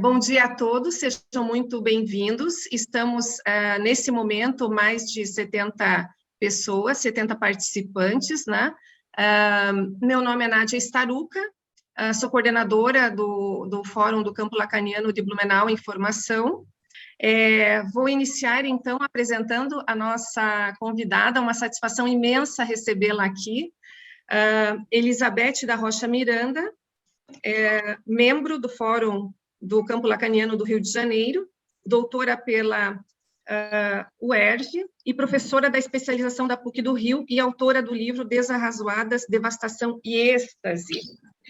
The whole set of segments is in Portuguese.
Bom dia a todos, sejam muito bem-vindos. Estamos, nesse momento, mais de 70 pessoas, 70 participantes, né? Meu nome é Nádia Staruca, sou coordenadora do Fórum do Campo Lacaniano de Blumenau em Formação. Vou iniciar, então, apresentando a nossa convidada, uma satisfação imensa recebê-la aqui, Elizabeth da Rocha Miranda, membro do Fórum do Campo Lacaniano do Rio de Janeiro, doutora pela UERJ e professora da especialização da PUC do Rio e autora do livro Desarrazoadas, Devastação e Êxtase.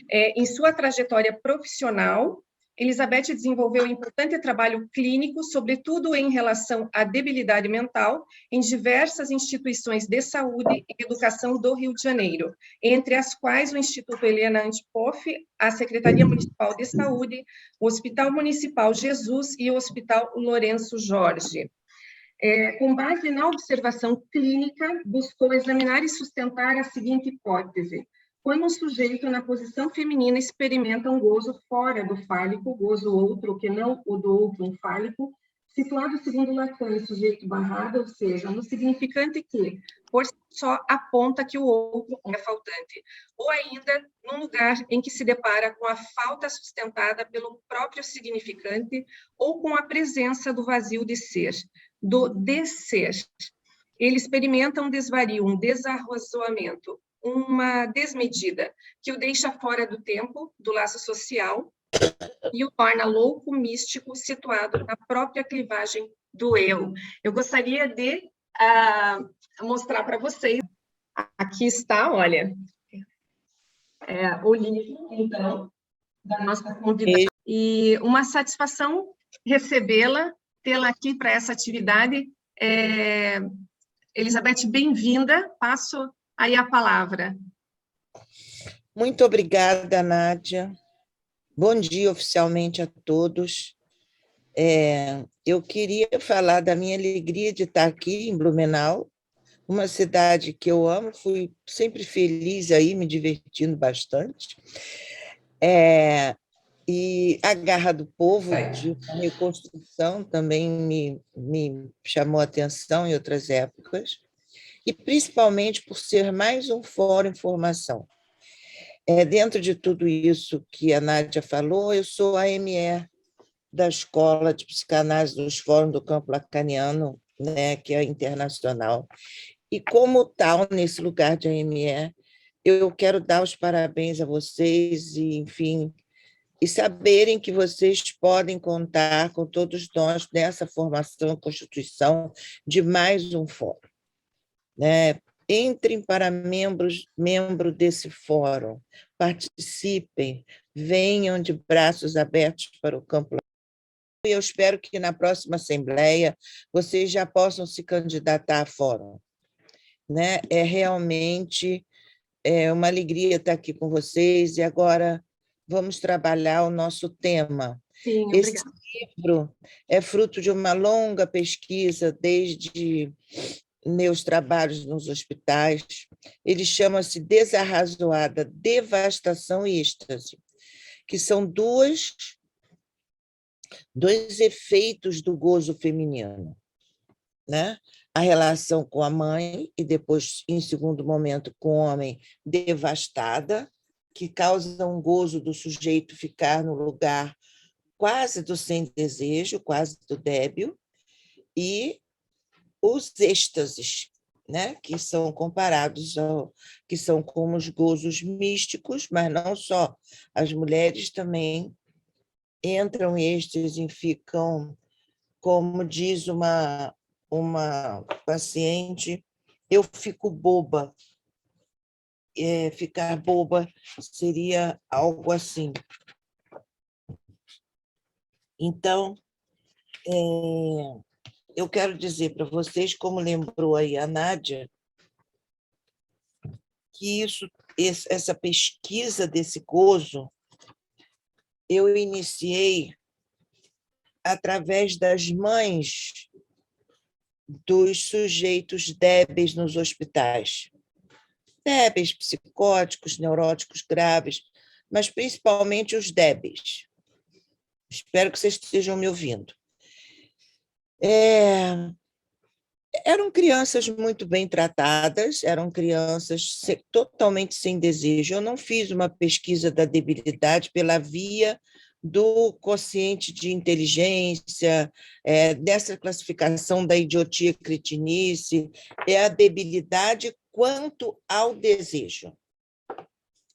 Em sua trajetória profissional, Elizabeth desenvolveu importante trabalho clínico, sobretudo em relação à debilidade mental, em diversas instituições de saúde e educação do Rio de Janeiro, entre as quais o Instituto Helena Antipoff, a Secretaria Municipal de Saúde, o Hospital Municipal Jesus e o Hospital Lourenço Jorge. Com base na observação clínica, buscou examinar e sustentar a seguinte hipótese: quando um sujeito na posição feminina experimenta um gozo fora do fálico, gozo outro que não o do outro fálico, situado segundo Lacan, sujeito barrado, ou seja, no significante que, por si só, aponta que o outro é faltante, ou ainda num lugar em que se depara com a falta sustentada pelo próprio significante ou com a presença do vazio de ser, do desser. Ele experimenta um desvario, um desarrazoamento, uma desmedida, que o deixa fora do tempo, do laço social, e o torna louco, místico, situado na própria clivagem do eu. Eu gostaria de mostrar para vocês, aqui está, olha, o livro, então, da nossa convidada, e uma satisfação recebê-la, tê-la aqui para essa atividade. Elizabeth, bem-vinda, passo aí a palavra. Muito obrigada, Nádia. Bom dia oficialmente a todos. Eu queria falar da minha alegria de estar aqui em Blumenau, uma cidade que eu amo, fui sempre feliz aí, me divertindo bastante. E a Garra do Povo, de uma reconstrução, também me chamou a atenção em outras épocas, e principalmente por ser mais um fórum em formação. Dentro de tudo isso que a Nádia falou, eu sou a ME da Escola de Psicanálise dos Fóruns do Campo Lacaniano, né, que é internacional. E como tal, nesse lugar de AME, eu quero dar os parabéns a vocês e, enfim, e saberem que vocês podem contar com todos nós nessa formação, constituição de mais um fórum, né? Entrem para membro desse fórum, participem, venham de braços abertos para o campo. E eu espero que na próxima assembleia vocês já possam se candidatar a fórum, né? Realmente uma alegria estar aqui com vocês, e agora vamos trabalhar o nosso tema. Sim, esse livro é fruto de uma longa pesquisa, desde meus trabalhos nos hospitais. Ele chama-se Desarrazoada, Devastação e Êxtase, que são dois efeitos do gozo feminino, né? A relação com a mãe e depois, em segundo momento, com o homem, devastada, que causa um gozo do sujeito ficar no lugar quase do sem desejo, quase do débil, e os êxtases, né? Que são comparados que são como os gozos místicos, mas não só. As mulheres também entram em êxtase e ficam, como diz uma paciente, eu fico boba. Ficar boba seria algo assim. Então, eu quero dizer para vocês, como lembrou aí a Nádia, que essa pesquisa desse gozo eu iniciei através das mães dos sujeitos débeis nos hospitais. Débeis, psicóticos, neuróticos graves, mas principalmente os débeis. Espero que vocês estejam me ouvindo. Eram crianças muito bem tratadas, eram crianças totalmente sem desejo. Eu não fiz uma pesquisa da debilidade pela via do quociente de inteligência, dessa classificação da idiotia e cretinice, é a debilidade quanto ao desejo.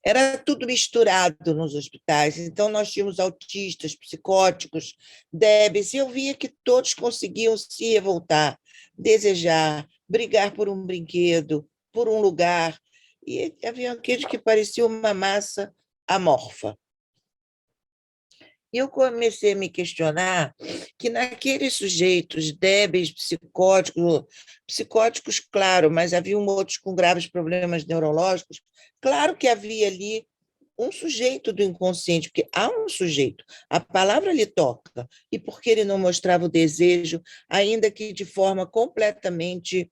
Era tudo misturado nos hospitais, então nós tínhamos autistas, psicóticos, débeis, e eu via que todos conseguiam se revoltar, desejar, brigar por um brinquedo, por um lugar, e havia aqueles que pareciam uma massa amorfa. E eu comecei a me questionar que naqueles sujeitos débeis, psicóticos, claro, mas haviam outros com graves problemas neurológicos, claro que havia ali um sujeito do inconsciente, porque há um sujeito, a palavra lhe toca, e porque ele não mostrava o desejo, ainda que de forma completamente,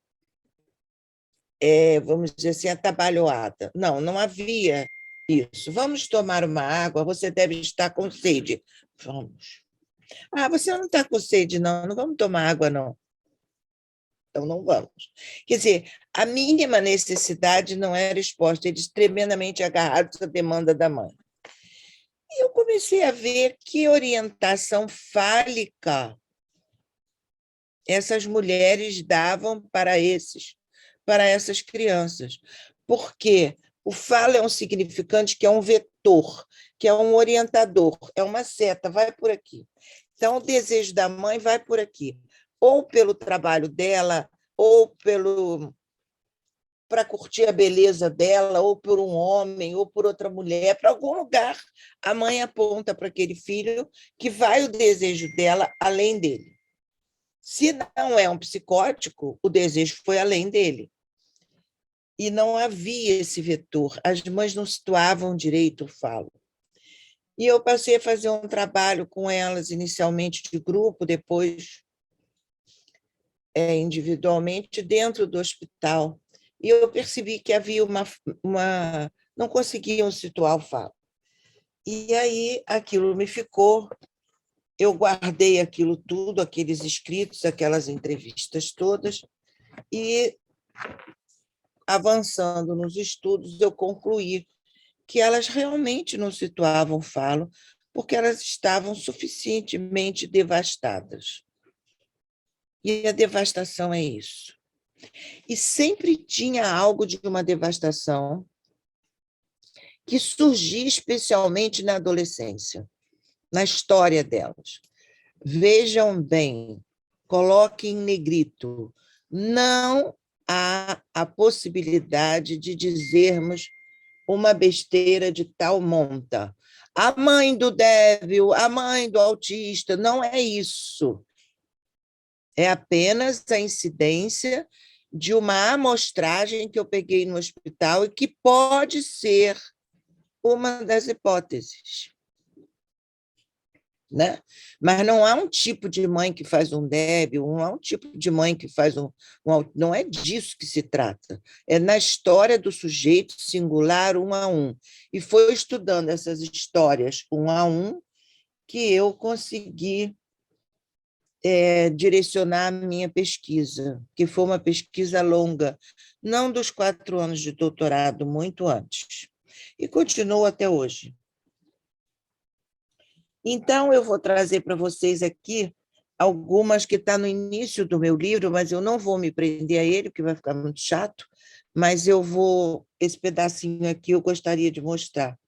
vamos dizer assim, atabalhoada. Não havia isso. Vamos tomar uma água, você deve estar com sede. Vamos. Você não está com sede, não vamos tomar água, não. Então, não vamos. Quer dizer, a mínima necessidade não era exposta, eles tremendamente agarrados à demanda da mãe. E eu comecei a ver que orientação fálica essas mulheres davam para essas crianças. Porque o falo é um significante que é um vetor, que é um orientador, é uma seta, vai por aqui. Então, o desejo da mãe vai por aqui, ou pelo trabalho dela, ou para curtir a beleza dela, ou por um homem, ou por outra mulher, para algum lugar, a mãe aponta para aquele filho que vai o desejo dela além dele. Se não é um psicótico, o desejo foi além dele. E não havia esse vetor, as mães não situavam direito o falo. E eu passei a fazer um trabalho com elas, inicialmente de grupo, depois individualmente, dentro do hospital. E eu percebi que havia não conseguiam situar o falo. E aí aquilo me ficou, eu guardei aquilo tudo, aqueles escritos, aquelas entrevistas todas, e avançando nos estudos, eu concluí que elas realmente não situavam o falo, porque elas estavam suficientemente devastadas. E a devastação é isso. E sempre tinha algo de uma devastação que surgia especialmente na adolescência, na história delas. Vejam bem, coloquem em negrito, não há a possibilidade de dizermos uma besteira de tal monta. A mãe do débil, a mãe do autista, não é isso. É apenas a incidência de uma amostragem que eu peguei no hospital e que pode ser uma das hipóteses. Né? Mas não há um tipo de mãe que faz um débil, não há um tipo de mãe que faz não é disso que se trata. É na história do sujeito singular, um a um. E foi estudando essas histórias um a um que eu consegui direcionar a minha pesquisa, que foi uma pesquisa longa, não dos 4 anos de doutorado, muito antes. E continua até hoje. Então, eu vou trazer para vocês aqui algumas que estão no início do meu livro, mas eu não vou me prender a ele, porque vai ficar muito chato, mas esse pedacinho aqui eu gostaria de mostrar.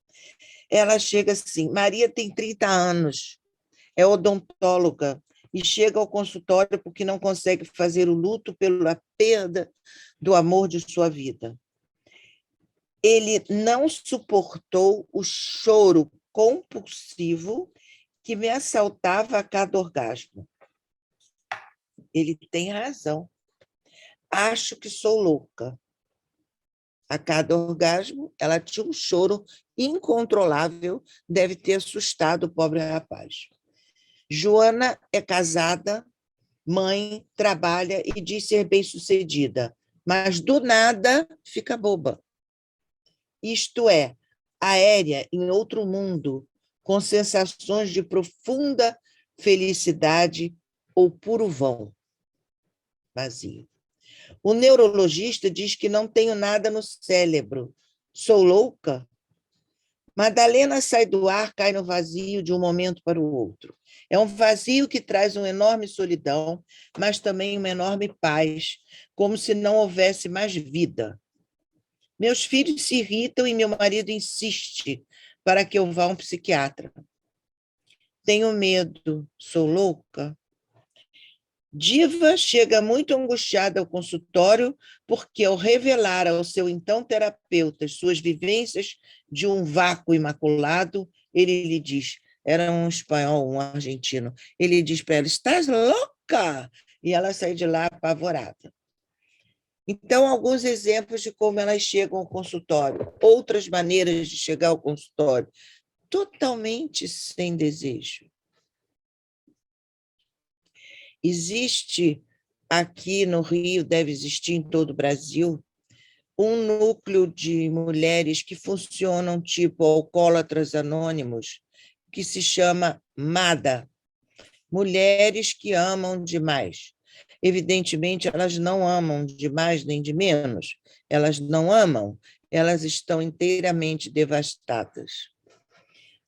Ela chega assim, Maria tem 30 anos, é odontóloga, e chega ao consultório porque não consegue fazer o luto pela perda do amor de sua vida. Ele não suportou o choro compulsivo que me assaltava a cada orgasmo. Ele tem razão. Acho que sou louca. A cada orgasmo, ela tinha um choro incontrolável, deve ter assustado o pobre rapaz. Joana é casada, mãe, trabalha e diz ser bem-sucedida, mas do nada fica boba. Isto é, aérea em outro mundo, com sensações de profunda felicidade ou puro vão, vazio. O neurologista diz que não tenho nada no cérebro. Sou louca? Madalena sai do ar, cai no vazio de um momento para o outro. É um vazio que traz uma enorme solidão, mas também uma enorme paz, como se não houvesse mais vida. Meus filhos se irritam e meu marido insiste para que eu vá a um psiquiatra. Tenho medo, sou louca? Diva chega muito angustiada ao consultório porque, ao revelar ao seu então terapeuta suas vivências de um vácuo imaculado, ele lhe diz, era um espanhol, um argentino, ele diz para ela, estás louca? E ela sai de lá apavorada. Então, alguns exemplos de como elas chegam ao consultório, outras maneiras de chegar ao consultório, totalmente sem desejo. Existe aqui no Rio, deve existir em todo o Brasil, um núcleo de mulheres que funcionam tipo alcoólatras anônimos, que se chama MADA, Mulheres que Amam Demais. Evidentemente, elas não amam de mais nem de menos, elas não amam, elas estão inteiramente devastadas.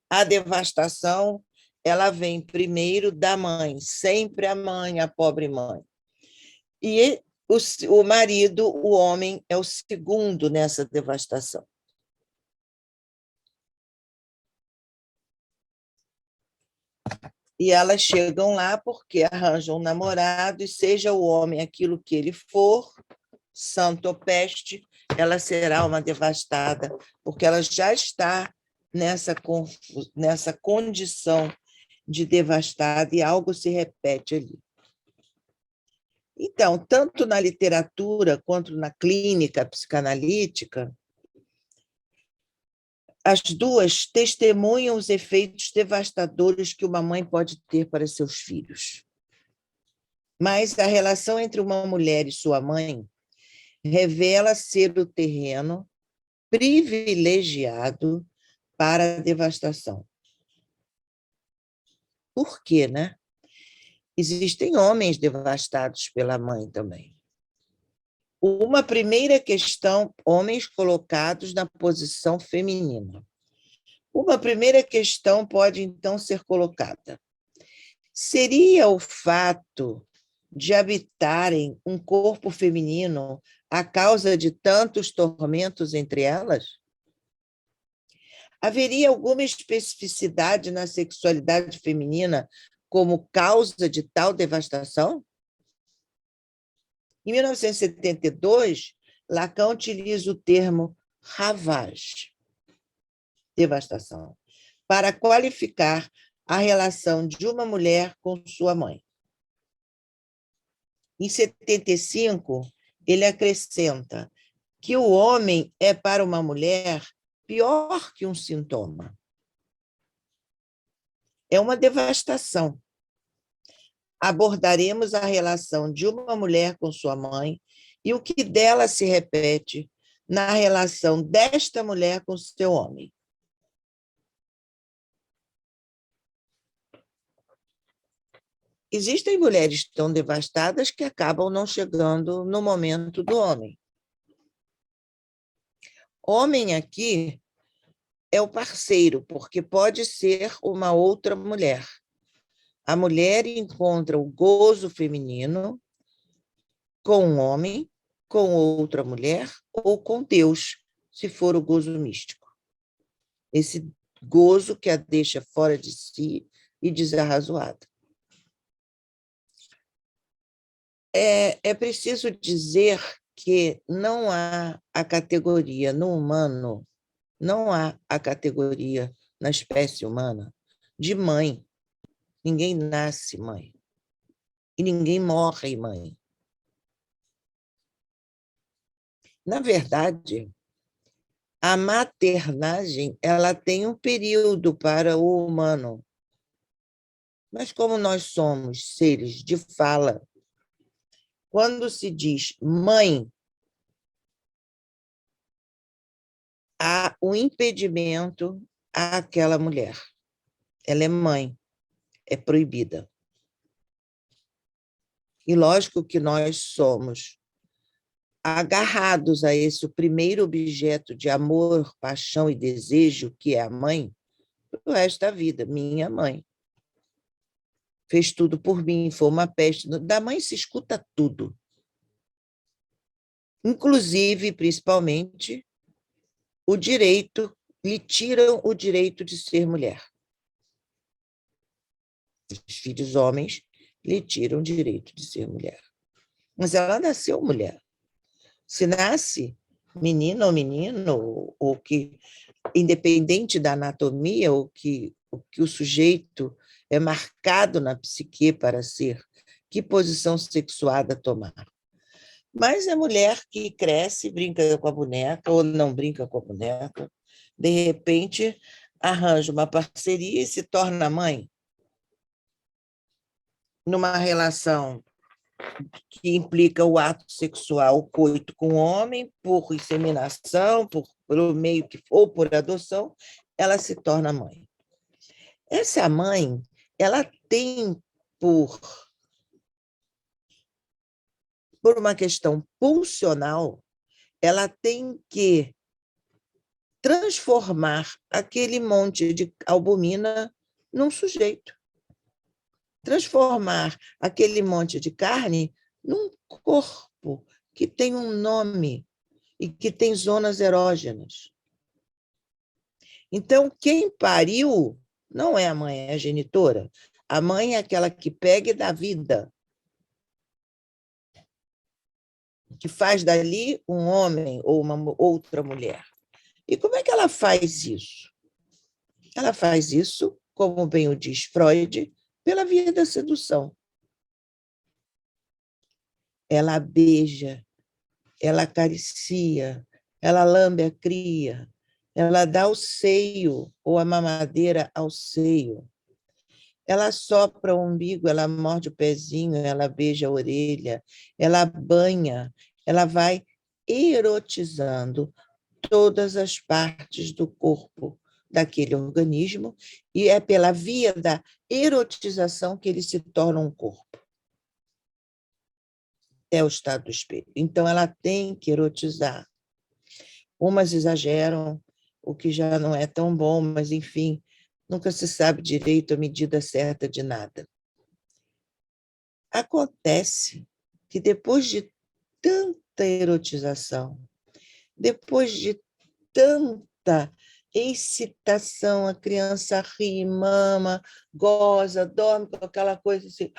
A devastação, ela vem primeiro da mãe, sempre a mãe, a pobre mãe. E o marido, o homem, é o segundo nessa devastação. E elas chegam lá porque arranjam um namorado, e seja o homem aquilo que ele for, santo ou peste, ela será uma devastada, porque ela já está nessa condição de devastada e algo se repete ali. Então, tanto na literatura quanto na clínica psicanalítica, as duas testemunham os efeitos devastadores que uma mãe pode ter para seus filhos. Mas a relação entre uma mulher e sua mãe revela ser o terreno privilegiado para a devastação. Por quê, né? Existem homens devastados pela mãe também. Uma primeira questão, homens colocados na posição feminina. Uma primeira questão pode, então, ser colocada. Seria o fato de habitarem um corpo feminino a causa de tantos tormentos entre elas? Haveria alguma especificidade na sexualidade feminina como causa de tal devastação? Em 1972, Lacan utiliza o termo ravage, devastação, para qualificar a relação de uma mulher com sua mãe. Em 75, ele acrescenta que o homem é para uma mulher pior que um sintoma. É uma devastação. Abordaremos a relação de uma mulher com sua mãe e o que dela se repete na relação desta mulher com seu homem. Existem mulheres tão devastadas que acabam não chegando no momento do homem. Homem aqui é o parceiro, porque pode ser uma outra mulher. A mulher encontra o gozo feminino com um homem, com outra mulher ou com Deus, se for o gozo místico. Esse gozo que a deixa fora de si e desarrazoada. É preciso dizer que não há a categoria no humano, não há a categoria na espécie humana de mãe. Ninguém nasce mãe. E ninguém morre mãe. Na verdade, a maternagem, ela tem um período para o humano. Mas como nós somos seres de fala, quando se diz mãe, há um impedimento àquela mulher. ela é mãe, é proibida. E lógico que nós somos agarrados a esse o primeiro objeto de amor, paixão e desejo, que é a mãe, o resto da vida. Minha mãe fez tudo por mim, foi uma peste. Da mãe se escuta tudo, inclusive, principalmente, o direito, lhe tiram o direito de ser mulher. Os filhos homens lhe tiram o direito de ser mulher. Mas ela nasceu mulher. Se nasce menina ou menino, ou que, independente da anatomia, o sujeito é marcado na psique para ser, que posição sexuada tomar. Mas a mulher que cresce, brinca com a boneca, ou não brinca com a boneca, de repente arranja uma parceria e se torna mãe, numa relação que implica o ato sexual, o coito com o homem, por inseminação, pelo meio que ou por adoção, ela se torna mãe. Essa mãe, ela tem por uma questão pulsional, ela tem que transformar aquele monte de albumina num sujeito. Transformar aquele monte de carne num corpo que tem um nome e que tem zonas erógenas. Então, quem pariu não é a mãe, é a genitora. A mãe é aquela que pega e dá vida, que faz dali um homem ou uma outra mulher. E como é que ela faz isso? Ela faz isso, como bem o diz Freud, pela via da sedução. Ela beija, ela acaricia, ela lambe a cria, ela dá o seio ou a mamadeira ao seio. Ela sopra o umbigo, ela morde o pezinho, ela beija a orelha, ela banha, ela vai erotizando todas as partes do corpo daquele organismo, e é pela via da erotização que ele se torna um corpo. É o estado do espelho. Então, ela tem que erotizar. Umas exageram, o que já não é tão bom, mas, enfim, nunca se sabe direito a medida certa de nada. Acontece que depois de tanta erotização, depois de tanta excitação, a criança ri, mama, goza, dorme com aquela coisa assim.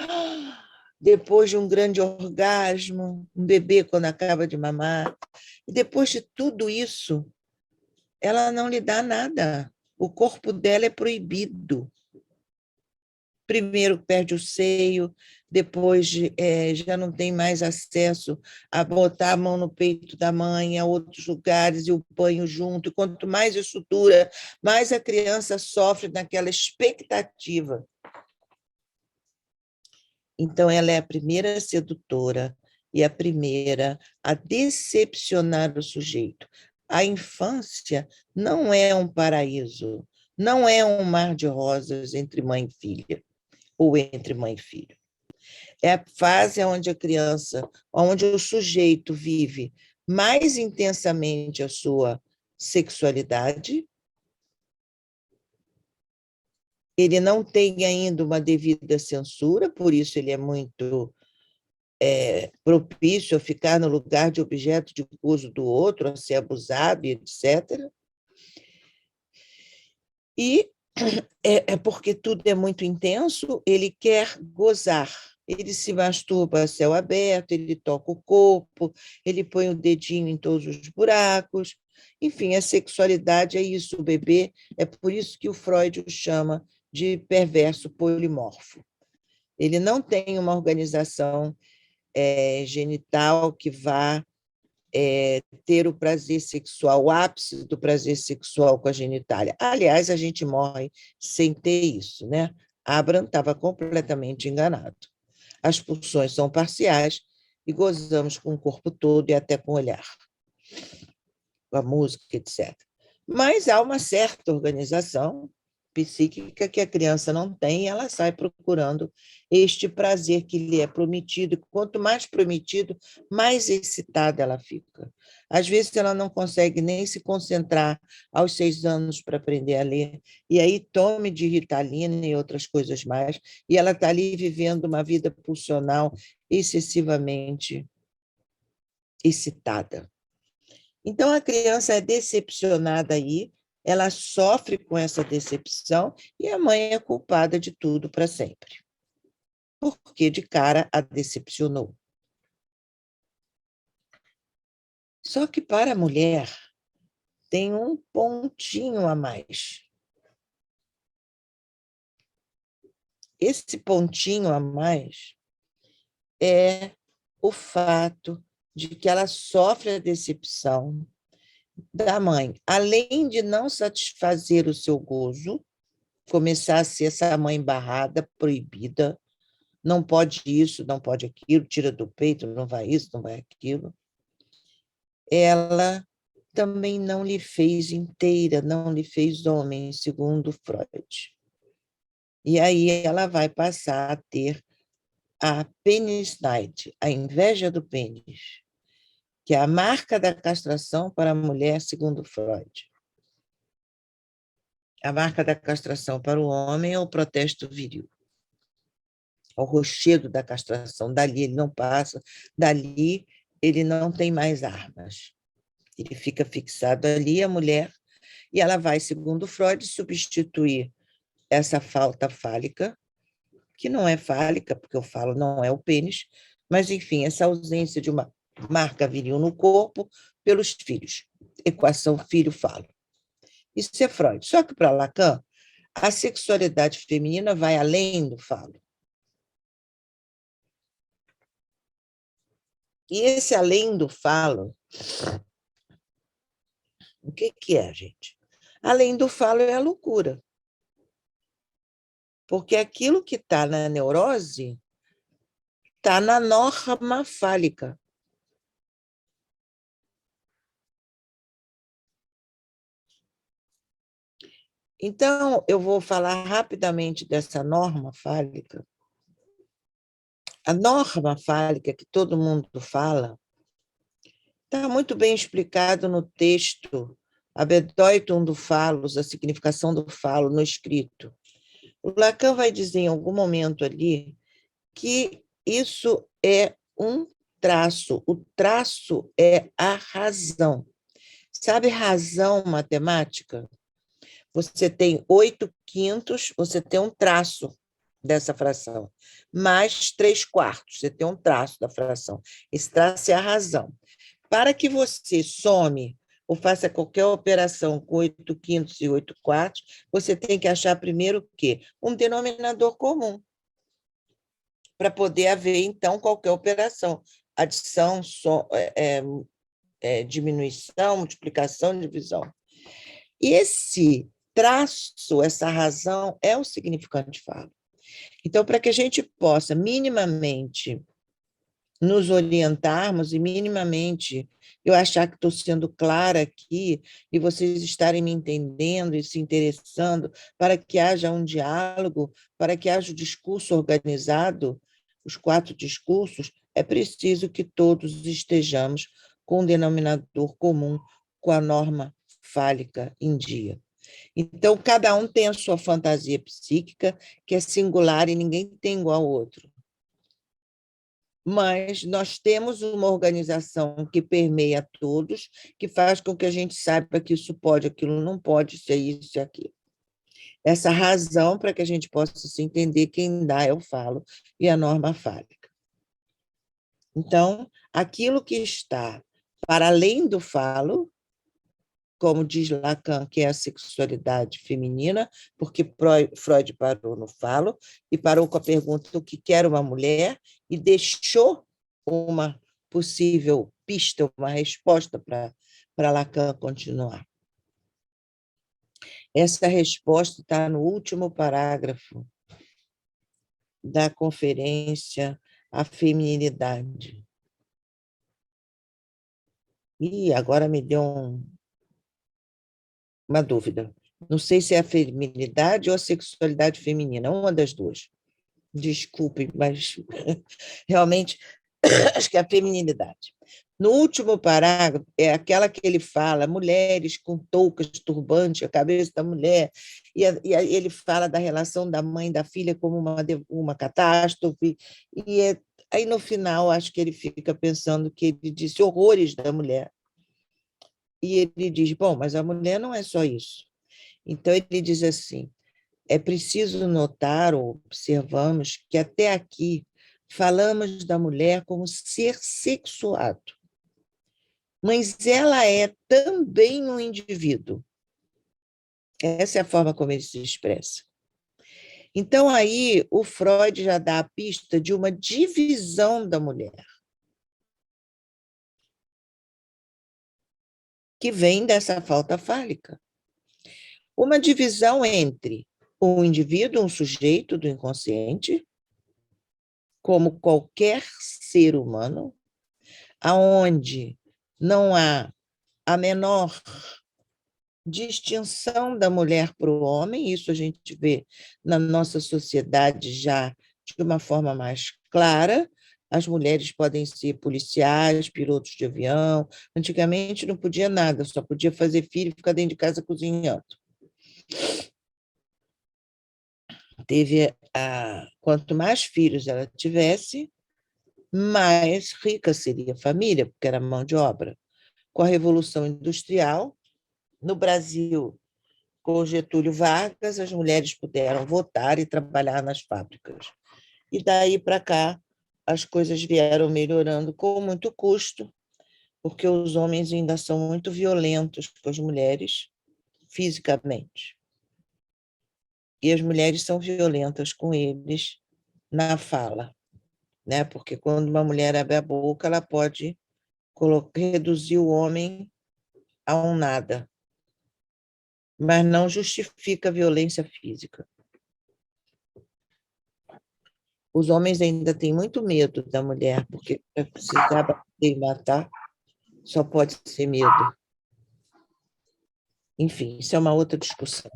Depois de um grande orgasmo, um bebê quando acaba de mamar, e depois de tudo isso, ela não lhe dá nada. O corpo dela é proibido. Primeiro perde o seio, depois já não tem mais acesso a botar a mão no peito da mãe, a outros lugares, e o banho junto. E quanto mais isso dura, mais a criança sofre naquela expectativa. Então, ela é a primeira sedutora e a primeira a decepcionar o sujeito. A infância não é um paraíso, não é um mar de rosas entre mãe e filha, ou entre mãe e filho. É a fase onde a criança, onde o sujeito vive mais intensamente a sua sexualidade, ele não tem ainda uma devida censura, por isso ele é muito propício a ficar no lugar de objeto de uso do outro, a ser abusado, etc. E é porque tudo é muito intenso, ele quer gozar. Ele se masturba a céu aberto, ele toca o corpo, ele põe o dedinho em todos os buracos. Enfim, a sexualidade é isso, o bebê. É por isso que o Freud o chama de perverso polimorfo. Ele não tem uma organização genital que vá ter o prazer sexual, o ápice do prazer sexual com a genitália. Aliás, a gente morre sem ter isso, né? Abraham estava completamente enganado. As pulsões são parciais e gozamos com o corpo todo e até com o olhar, com a música, etc. Mas há uma certa organização psíquica que a criança não tem, e ela sai procurando este prazer que lhe é prometido, e quanto mais prometido, mais excitada ela fica. Às vezes ela não consegue nem se concentrar aos 6 anos para aprender a ler, e aí tome de Ritalina e outras coisas mais, e ela está ali vivendo uma vida pulsional excessivamente excitada. Então, a criança é decepcionada aí, ela sofre com essa decepção e a mãe é culpada de tudo para sempre, porque de cara a decepcionou. Só que para a mulher tem um pontinho a mais. Esse pontinho a mais é o fato de que ela sofre a decepção da mãe, além de não satisfazer o seu gozo, começar a ser essa mãe barrada, proibida, não pode isso, não pode aquilo, tira do peito, não vai isso, não vai aquilo. Ela também não lhe fez inteira, não lhe fez homem, segundo Freud. E aí ela vai passar a ter a penisneid, a inveja do pênis, que é a marca da castração para a mulher, segundo Freud. A marca da castração para o homem é o protesto viril, o rochedo da castração. Dali ele não passa, dali ele não tem mais armas. Ele fica fixado ali, a mulher, e ela vai, segundo Freud, substituir essa falta fálica, que não é fálica, porque eu falo não é o pênis, mas, enfim, essa ausência de uma marca viril no corpo pelos filhos. Equação filho-falo. Isso é Freud. Só que para Lacan, a sexualidade feminina vai além do falo. E esse além do falo, o que é, gente? Além do falo é a loucura. Porque aquilo que está na neurose está na norma fálica. Então, eu vou falar rapidamente dessa norma fálica. A norma fálica que todo mundo fala está muito bem explicado no texto A Bedeutung do Phalus, a significação do falo no escrito. O Lacan vai dizer em algum momento ali que isso é um traço. O traço é a razão. Sabe razão matemática? Você tem 8/5, você tem um traço dessa fração, mais 3/4, você tem um traço da fração. Esse traço é a razão. Para que você some ou faça qualquer operação com 8/5 e 8/4, você tem que achar primeiro o quê? Um denominador comum, para poder haver, então, qualquer operação. Adição, diminuição, multiplicação, divisão. E esse traço, essa razão, é o significante falo. Então, para que a gente possa minimamente nos orientarmos e minimamente eu achar que estou sendo clara aqui e vocês estarem me entendendo e se interessando para que haja um diálogo, para que haja o discurso organizado, os 4 discursos, é preciso que todos estejamos com um denominador comum, com a norma fálica em dia. Então, cada um tem a sua fantasia psíquica, que é singular e ninguém tem igual ao outro. Mas nós temos uma organização que permeia todos, que faz com que a gente saiba que isso pode, aquilo não pode, ser isso e aquilo. Essa razão para que a gente possa se entender, quem dá é o falo e a norma fálica. Então, aquilo que está para além do falo, como diz Lacan, que é a sexualidade feminina, porque Freud parou no falo e parou com a pergunta o que quer uma mulher e deixou uma possível pista, uma resposta para Lacan continuar. Essa resposta está no último parágrafo da conferência A Feminilidade. E agora me deu uma dúvida. Não sei se é a feminilidade ou a sexualidade feminina, uma das duas. Desculpe, mas realmente acho que é a feminilidade. No último parágrafo, é aquela que ele fala, mulheres com toucas, turbante, a cabeça da mulher, e ele fala da relação da mãe e da filha como uma catástrofe, aí no final acho que ele fica pensando que ele disse horrores da mulher, e ele diz, bom, mas a mulher não é só isso. Então ele diz assim, é preciso notar ou observamos que até aqui falamos da mulher como ser sexuado, mas ela é também um indivíduo. Essa é a forma como ele se expressa. Então, aí, o Freud já dá a pista de uma divisão da mulher, que vem dessa falta fálica. Uma divisão entre um indivíduo, um sujeito do inconsciente, como qualquer ser humano, aonde não há a menor distinção da mulher para o homem, isso a gente vê na nossa sociedade já de uma forma mais clara. As mulheres podem ser policiais, pilotos de avião. Antigamente não podia nada, só podia fazer filho e ficar dentro de casa cozinhando. Quanto mais filhos ela tivesse, mais rica seria a família, porque era mão de obra. Com a Revolução Industrial, no Brasil, com Getúlio Vargas, as mulheres puderam votar e trabalhar nas fábricas. E daí para cá, as coisas vieram melhorando com muito custo, porque os homens ainda são muito violentos com as mulheres, fisicamente. E as mulheres são violentas com eles na fala, né? Porque quando uma mulher abre a boca, ela pode reduzir o homem a um nada, mas não justifica a violência física. Os homens ainda têm muito medo da mulher, porque para precisar bater e matar, só pode ser medo. Enfim, isso é uma outra discussão.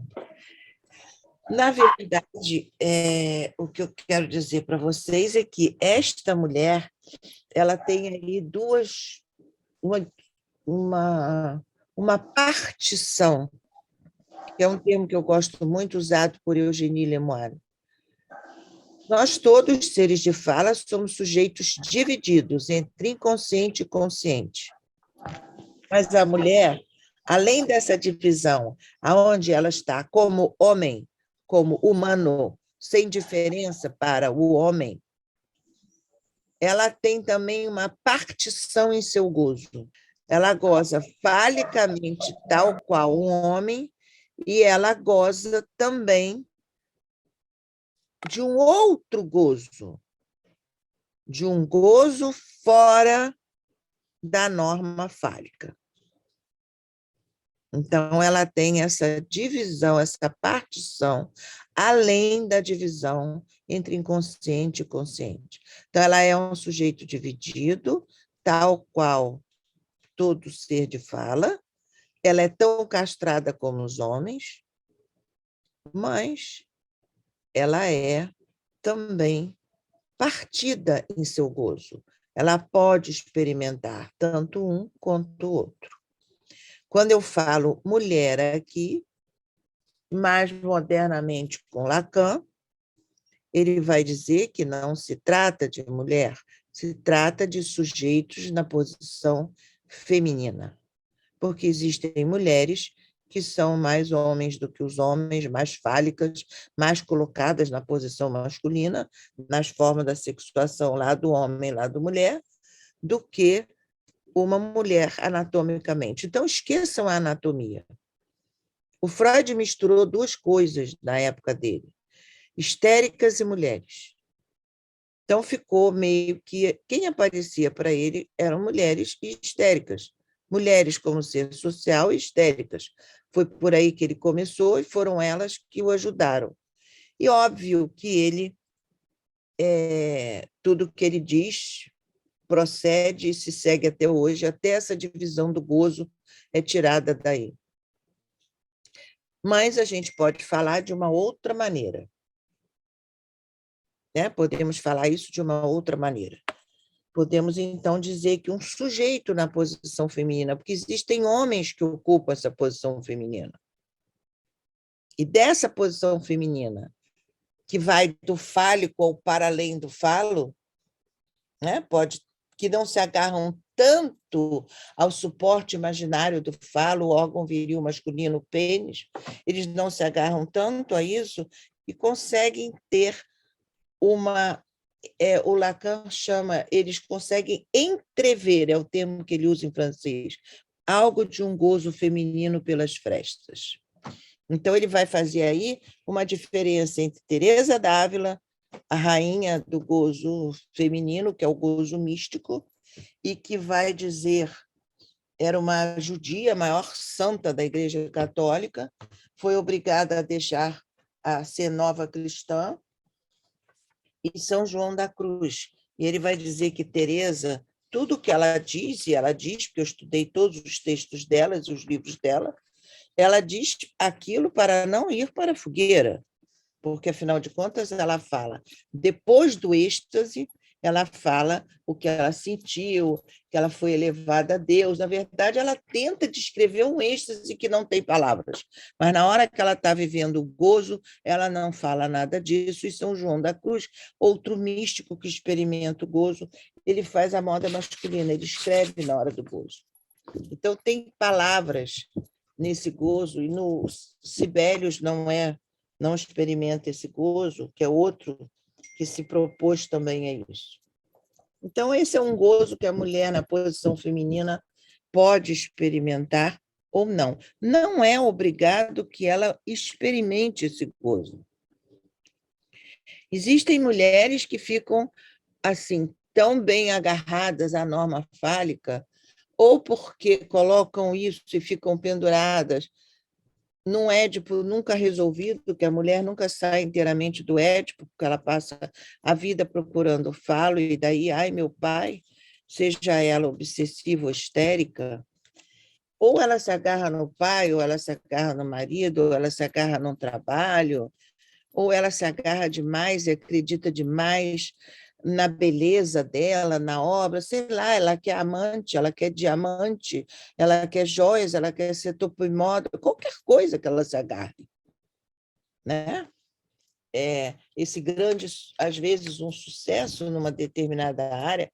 Na verdade, o que eu quero dizer para vocês é que esta mulher, ela tem aí uma partição, que é um termo que eu gosto muito, usado por Eugénie Lemoine. Nós todos, seres de fala, somos sujeitos divididos entre inconsciente e consciente. Mas a mulher, além dessa divisão, aonde ela está como homem, como humano, sem diferença para o homem, ela tem também uma partição em seu gozo. Ela goza falicamente tal qual um homem e ela goza também de um outro gozo, de um gozo fora da norma fálica. Então, ela tem essa divisão, essa partição, além da divisão entre inconsciente e consciente. Então, ela é um sujeito dividido, tal qual todo ser de fala, ela é tão castrada como os homens, mas ela é também partida em seu gozo. Ela pode experimentar tanto um quanto o outro. Quando eu falo mulher aqui, mais modernamente com Lacan, ele vai dizer que não se trata de mulher, se trata de sujeitos na posição feminina, porque existem mulheres que são mais homens do que os homens, mais fálicas, mais colocadas na posição masculina, nas formas da sexuação lá do homem, lá da mulher, do que uma mulher anatomicamente. Então, esqueçam a anatomia. O Freud misturou duas coisas na época dele, histéricas e mulheres. Então, ficou meio que... Quem aparecia para ele eram mulheres histéricas. Mulheres como ser social e histéricas. Foi por aí que ele começou e foram elas que o ajudaram. E óbvio que ele, tudo que ele diz procede e se segue até hoje, até essa divisão do gozo é tirada daí. Mas a gente pode falar de uma outra maneira, né? Podemos falar isso de uma outra maneira. Podemos, então, dizer que um sujeito na posição feminina, porque existem homens que ocupam essa posição feminina. E dessa posição feminina, que vai do fálico ao para além do falo, né? Que não se agarram tanto ao suporte imaginário do falo, o órgão viril masculino, o pênis, eles não se agarram tanto a isso e conseguem ter uma... o Lacan chama, eles conseguem entrever, é o termo que ele usa em francês, algo de um gozo feminino pelas frestas. Então, ele vai fazer aí uma diferença entre Teresa d'Ávila, a rainha do gozo feminino, que é o gozo místico, e que vai dizer, era uma judia, a maior santa da Igreja Católica, foi obrigada a deixar a ser nova cristã, e São João da Cruz. E ele vai dizer que Teresa, tudo que ela diz, e ela diz, porque eu estudei todos os textos dela, os livros dela, ela diz aquilo para não ir para a fogueira, porque, afinal de contas, ela fala, depois do êxtase, ela fala o que ela sentiu, que ela foi elevada a Deus. Na verdade, ela tenta descrever um êxtase que não tem palavras, mas na hora que ela está vivendo o gozo, ela não fala nada disso. E São João da Cruz, outro místico que experimenta o gozo, ele faz a moda masculina, ele escreve na hora do gozo. Então, tem palavras nesse gozo, e no Sibelius não experimenta esse gozo, que é outro que se propôs também a isso. Então, esse é um gozo que a mulher, na posição feminina, pode experimentar ou não. Não é obrigado que ela experimente esse gozo. Existem mulheres que ficam assim tão bem agarradas à norma fálica, ou porque colocam isso e ficam penduradas num Édipo nunca resolvido, que a mulher nunca sai inteiramente do Édipo, porque ela passa a vida procurando o falo, e daí, ai, meu pai, seja ela obsessiva ou histérica, ou ela se agarra no pai, ou ela se agarra no marido, ou ela se agarra num trabalho, ou ela se agarra demais e acredita demais na beleza dela, na obra, sei lá, ela quer amante, ela quer diamante, ela quer joias, ela quer ser topo e moda, qualquer coisa que ela se agarre, né? Esse grande, às vezes, um sucesso numa determinada área,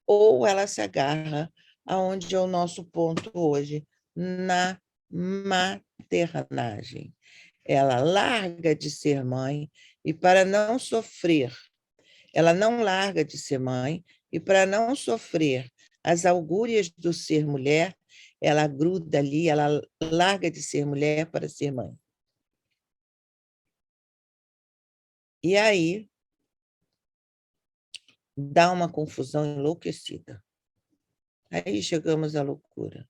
ou ela se agarra aonde é o nosso ponto hoje, na maternagem. Ela larga de ser mãe e, para não sofrer, ela não larga de ser mãe e, para não sofrer as augúrias do ser mulher, ela gruda ali, ela larga de ser mulher para ser mãe. E aí dá uma confusão enlouquecida. Aí chegamos à loucura.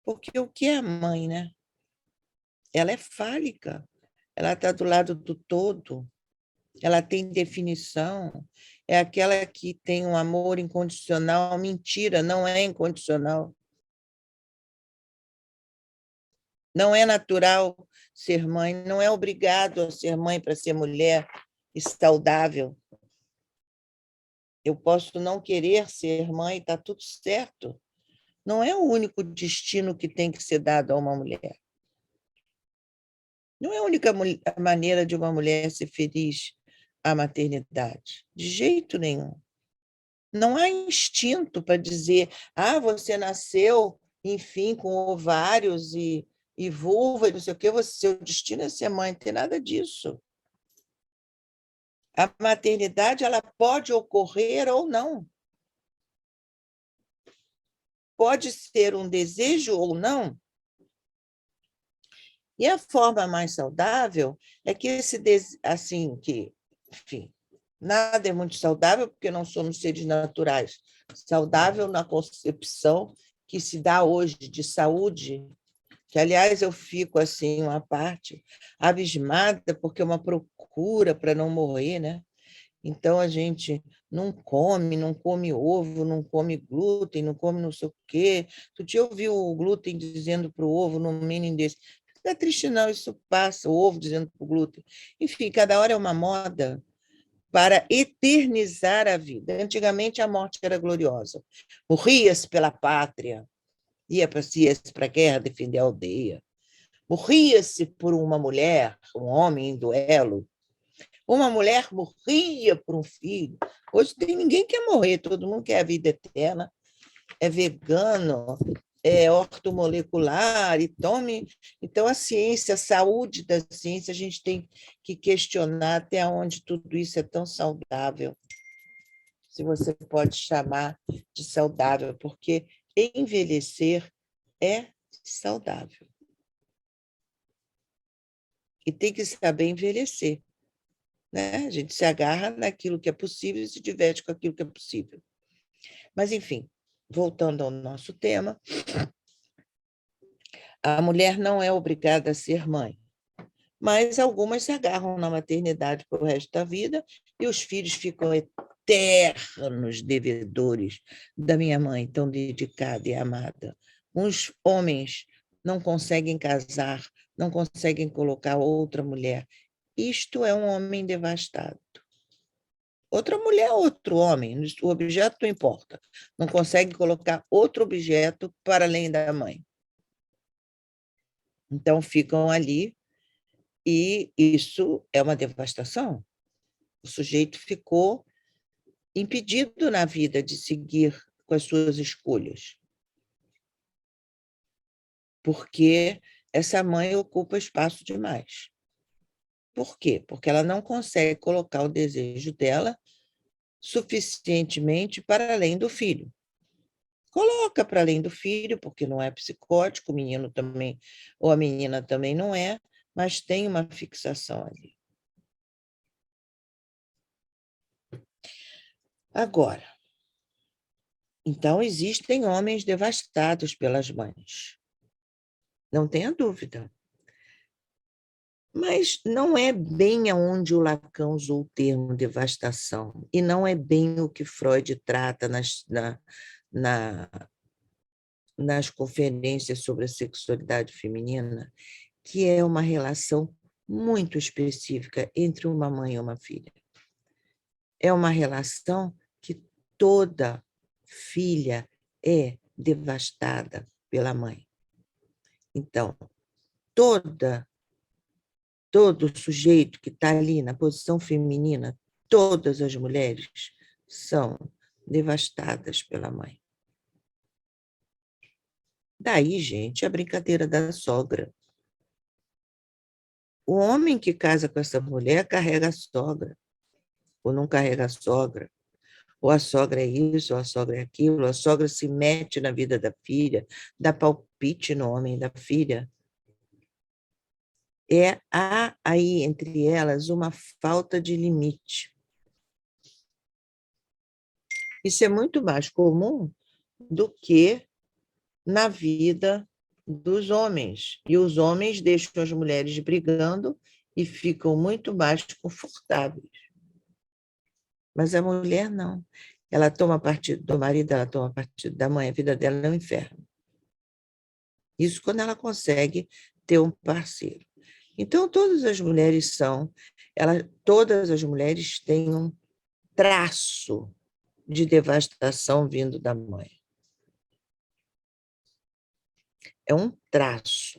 Porque o que é a mãe, né? Ela é fálica, ela está do lado do todo, ela tem definição, é aquela que tem um amor incondicional. Mentira, não é incondicional. Não é natural ser mãe, não é obrigado a ser mãe para ser mulher e saudável. Eu posso não querer ser mãe, está tudo certo. Não é o único destino que tem que ser dado a uma mulher. Não é a única maneira de uma mulher ser feliz a maternidade, de jeito nenhum. Não há instinto para dizer, você nasceu, enfim, com ovários e vulva, e não sei o quê, seu destino é ser mãe, não tem nada disso. A maternidade ela pode ocorrer ou não. Pode ser um desejo ou não. E a forma mais saudável é que enfim, nada é muito saudável porque não somos seres naturais. Saudável na concepção que se dá hoje de saúde, que, aliás, eu fico assim, uma parte abismada, porque é uma procura para não morrer, né? Então, a gente não come ovo, não come glúten, não come não sei o quê. Tu te ouviu o glúten dizendo para o ovo, num meaning desse? Não é triste, não, isso passa, o ovo dizendo para o glúten. Enfim, cada hora é uma moda para eternizar a vida. Antigamente, a morte era gloriosa. Morria-se pela pátria, ia-se para a guerra defender a aldeia. Morria-se por uma mulher, um homem em duelo. Uma mulher morria por um filho. Hoje tem ninguém quer morrer, todo mundo quer a vida eterna, é vegano, é ortomolecular, e tome. Então, a ciência, a saúde da ciência, a gente tem que questionar até onde tudo isso é tão saudável, se você pode chamar de saudável, porque envelhecer é saudável. E tem que saber envelhecer. Né? A gente se agarra naquilo que é possível e se diverte com aquilo que é possível. Mas, enfim, voltando ao nosso tema, a mulher não é obrigada a ser mãe, mas algumas se agarram na maternidade para o resto da vida e os filhos ficam eternos devedores da minha mãe, tão dedicada e amada. Uns homens não conseguem casar, não conseguem colocar outra mulher. Isto é um homem devastado. Outra mulher, outro homem, o objeto não importa. Não consegue colocar outro objeto para além da mãe. Então, ficam ali e isso é uma devastação. O sujeito ficou impedido na vida de seguir com as suas escolhas. Porque essa mãe ocupa espaço demais. Por quê? Porque ela não consegue colocar o desejo dela suficientemente para além do filho. Coloca para além do filho, porque não é psicótico, o menino também, ou a menina também não é, mas tem uma fixação ali. Agora, então existem homens devastados pelas mães. Não tenha dúvida. Mas não é bem aonde o Lacan usou o termo devastação, e não é bem o que Freud trata nas conferências sobre a sexualidade feminina, que é uma relação muito específica entre uma mãe e uma filha. É uma relação que toda filha é devastada pela mãe. Então, todo sujeito que está ali na posição feminina, todas as mulheres são devastadas pela mãe. Daí, gente, a brincadeira da sogra. O homem que casa com essa mulher carrega a sogra, ou não carrega a sogra, ou a sogra é isso, ou a sogra é aquilo, a sogra se mete na vida da filha, dá palpite no homem da filha. Há aí entre elas uma falta de limite. Isso é muito mais comum do que na vida dos homens. E os homens deixam as mulheres brigando e ficam muito mais confortáveis. Mas a mulher não. Ela toma partido do marido, ela toma partido da mãe, a vida dela é um inferno. Isso quando ela consegue ter um parceiro. Então, todas as mulheres todas as mulheres têm um traço de devastação vindo da mãe. É um traço.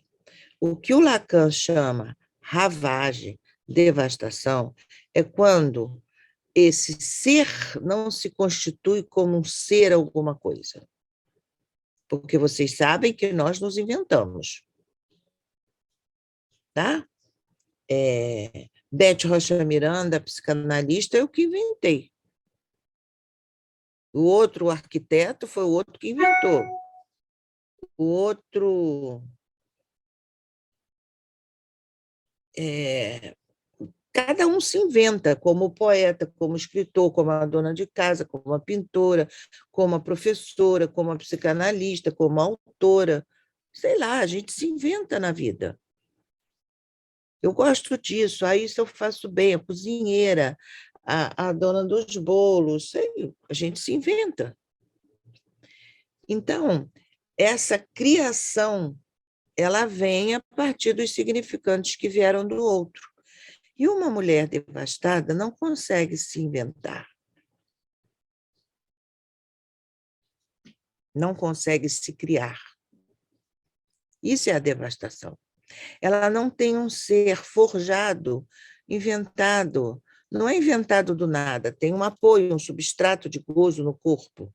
O que o Lacan chama ravagem, devastação, é quando esse ser não se constitui como um ser alguma coisa. Porque vocês sabem que nós nos inventamos. Tá? Beth Rocha Miranda, psicanalista, eu que inventei. O outro arquiteto foi o outro que inventou. O outro... Cada um se inventa como poeta, como escritor, como a dona de casa, como a pintora, como a professora, como a psicanalista, como a autora. Sei lá, a gente se inventa na vida. Eu gosto disso, aí isso eu faço bem, a cozinheira, a dona dos bolos, sei, a gente se inventa. Então, essa criação, ela vem a partir dos significantes que vieram do outro. E uma mulher devastada não consegue se inventar, não consegue se criar. Isso é a devastação. Ela não tem um ser forjado, inventado. Não é inventado do nada, tem um apoio, um substrato de gozo no corpo,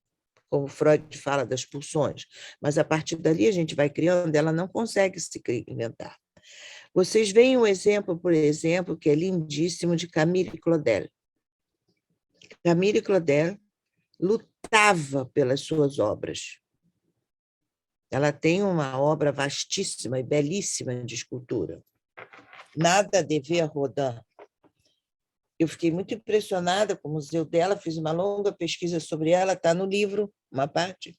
como Freud fala das pulsões. Mas a partir dali a gente vai criando, ela não consegue se inventar. Vocês veem um exemplo, por exemplo, que é lindíssimo, de Camille Claudel. Camille Claudel lutava pelas suas obras. Ela tem uma obra vastíssima e belíssima de escultura. Nada a dever a Rodin. Eu fiquei muito impressionada com o museu dela, fiz uma longa pesquisa sobre ela, está no livro, uma parte.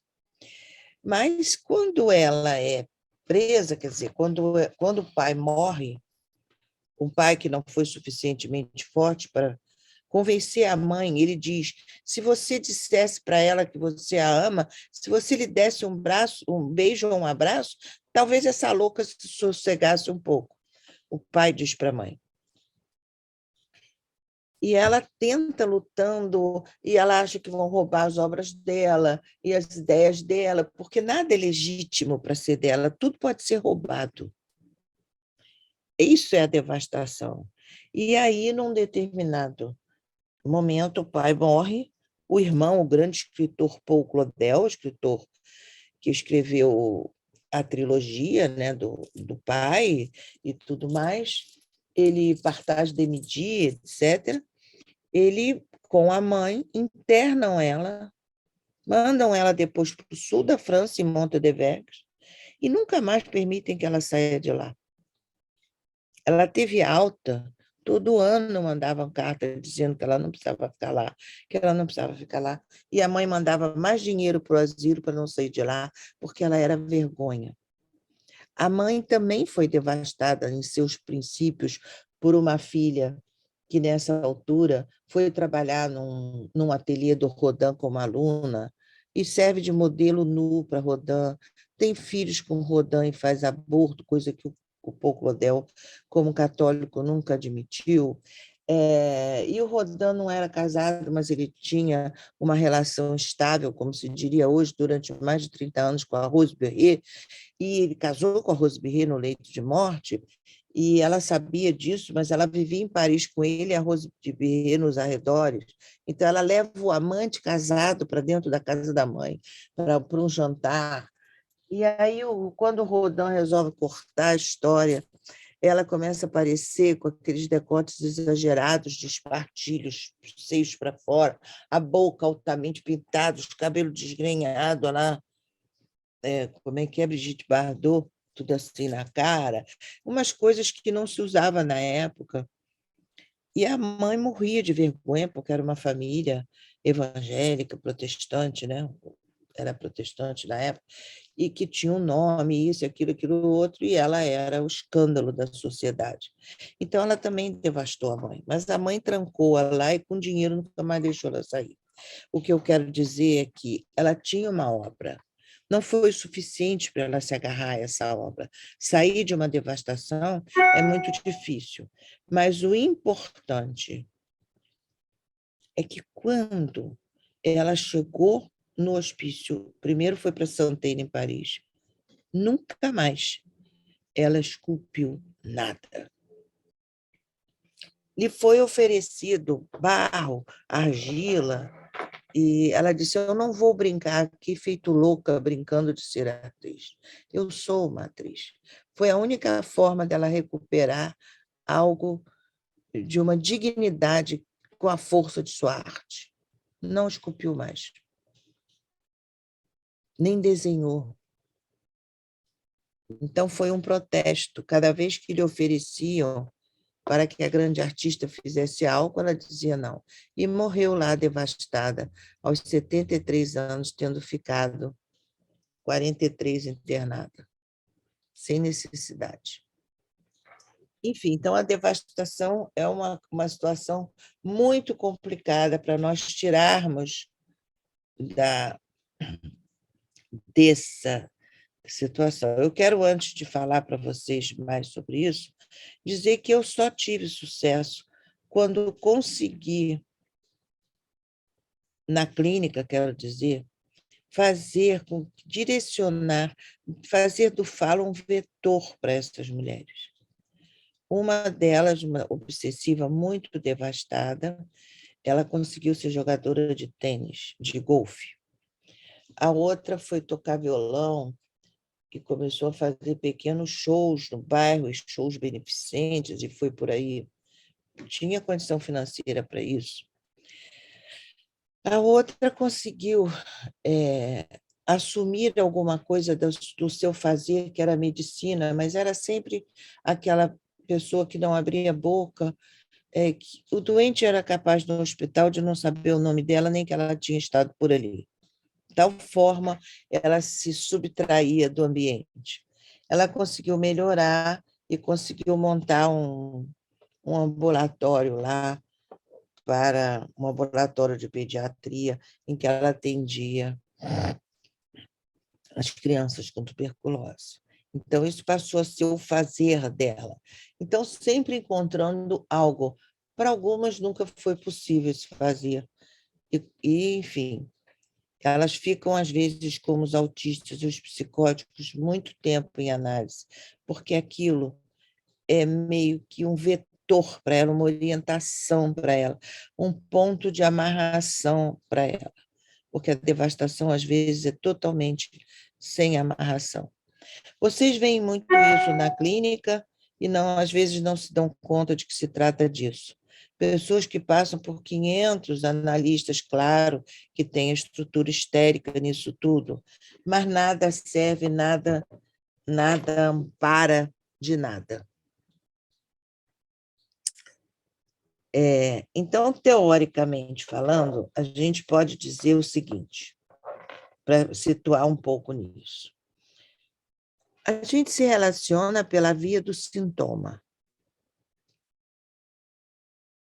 Mas quando ela é presa, quer dizer, quando o pai morre, um pai que não foi suficientemente forte para convencer a mãe, ele diz, se você dissesse para ela que você a ama, se você lhe desse um beijo ou um abraço, talvez essa louca se sossegasse um pouco. O pai diz para a mãe. E ela tenta lutando, e ela acha que vão roubar as obras dela e as ideias dela, porque nada é legítimo para ser dela, tudo pode ser roubado. Isso é a devastação. E aí, num determinado momento, o pai morre, o irmão, o grande escritor Paul Claudel, escritor que escreveu a trilogia, né, do pai e tudo mais, ele Partage de Midi, etc., ele, com a mãe, internam ela, mandam ela depois para o sul da França, em Montedevergues, e nunca mais permitem que ela saia de lá. Ela teve alta, todo ano mandavam carta dizendo que ela não precisava ficar lá, que ela não precisava ficar lá. E a mãe mandava mais dinheiro para o asilo para não sair de lá, porque ela era vergonha. A mãe também foi devastada em seus princípios por uma filha que, nessa altura, foi trabalhar num ateliê do Rodin como aluna e serve de modelo nu para Rodin, tem filhos com Rodin e faz aborto, coisa que o Paul Claudel, como católico, nunca admitiu. E o Rodin não era casado, mas ele tinha uma relação estável, como se diria hoje, durante mais de 30 anos com a Rose Berré, e ele casou com a Rose Berré no leito de morte, e ela sabia disso, mas ela vivia em Paris com ele e a Rose Berré nos arredores. Então, ela leva o amante casado para dentro da casa da mãe, para um jantar. E aí, quando o Rodin resolve cortar a história, ela começa a aparecer com aqueles decotes exagerados de espartilhos, seios para fora, a boca altamente pintada, os cabelos desgrenhados lá, como é que é, Brigitte Bardot, tudo assim na cara, umas coisas que não se usava na época. E a mãe morria de vergonha, porque era uma família evangélica, protestante, né? Era protestante na época, e que tinha um nome, isso, aquilo outro, e ela era o escândalo da sociedade. Então, ela também devastou a mãe, mas a mãe trancou-a lá e com dinheiro nunca mais deixou ela sair. O que eu quero dizer é que ela tinha uma obra, não foi suficiente para ela se agarrar a essa obra. Sair de uma devastação é muito difícil, mas o importante é que quando ela chegou no hospício, primeiro foi para Saint-Étienne, em Paris, nunca mais ela esculpiu nada. Lhe foi oferecido barro, argila, e ela disse, eu não vou brincar aqui feito louca brincando de ser atriz. Eu sou uma atriz. Foi a única forma dela recuperar algo de uma dignidade com a força de sua arte. Não esculpiu mais. Nem desenhou. Então, foi um protesto. Cada vez que lhe ofereciam para que a grande artista fizesse algo, ela dizia não. E morreu lá devastada, aos 73 anos, tendo ficado 43 internada, sem necessidade. Enfim, então a devastação é uma situação muito complicada para nós tirarmos dessa situação. Eu quero, antes de falar para vocês mais sobre isso, dizer que eu só tive sucesso quando consegui, na clínica, quero dizer, direcionar, fazer do falo um vetor para essas mulheres. Uma delas, uma obsessiva muito devastada, ela conseguiu ser jogadora de tênis, de golfe. A outra foi tocar violão e começou a fazer pequenos shows no bairro, shows beneficentes, e foi por aí. Tinha condição financeira para isso. A outra conseguiu assumir alguma coisa do seu fazer, que era medicina, mas era sempre aquela pessoa que não abria a boca. Que o doente era capaz no hospital de não saber o nome dela, nem que ela tinha estado por ali. De tal forma, ela se subtraía do ambiente. Ela conseguiu melhorar e conseguiu montar um ambulatório lá, para um ambulatório de pediatria, em que ela atendia as crianças com tuberculose. Então, isso passou a ser o fazer dela. Então, sempre encontrando algo. Para algumas, nunca foi possível se fazer. Enfim, elas ficam, às vezes, como os autistas e os psicóticos, muito tempo em análise, porque aquilo é meio que um vetor para ela, uma orientação para ela, um ponto de amarração para ela, porque a devastação, às vezes, é totalmente sem amarração. Vocês veem muito isso na clínica e às vezes não se dão conta de que se trata disso. Pessoas que passam por 500 analistas, claro, que têm estrutura histérica nisso tudo, mas nada serve, nada ampara de nada. Então, teoricamente falando, a gente pode dizer o seguinte, para situar um pouco nisso. A gente se relaciona pela via do sintoma.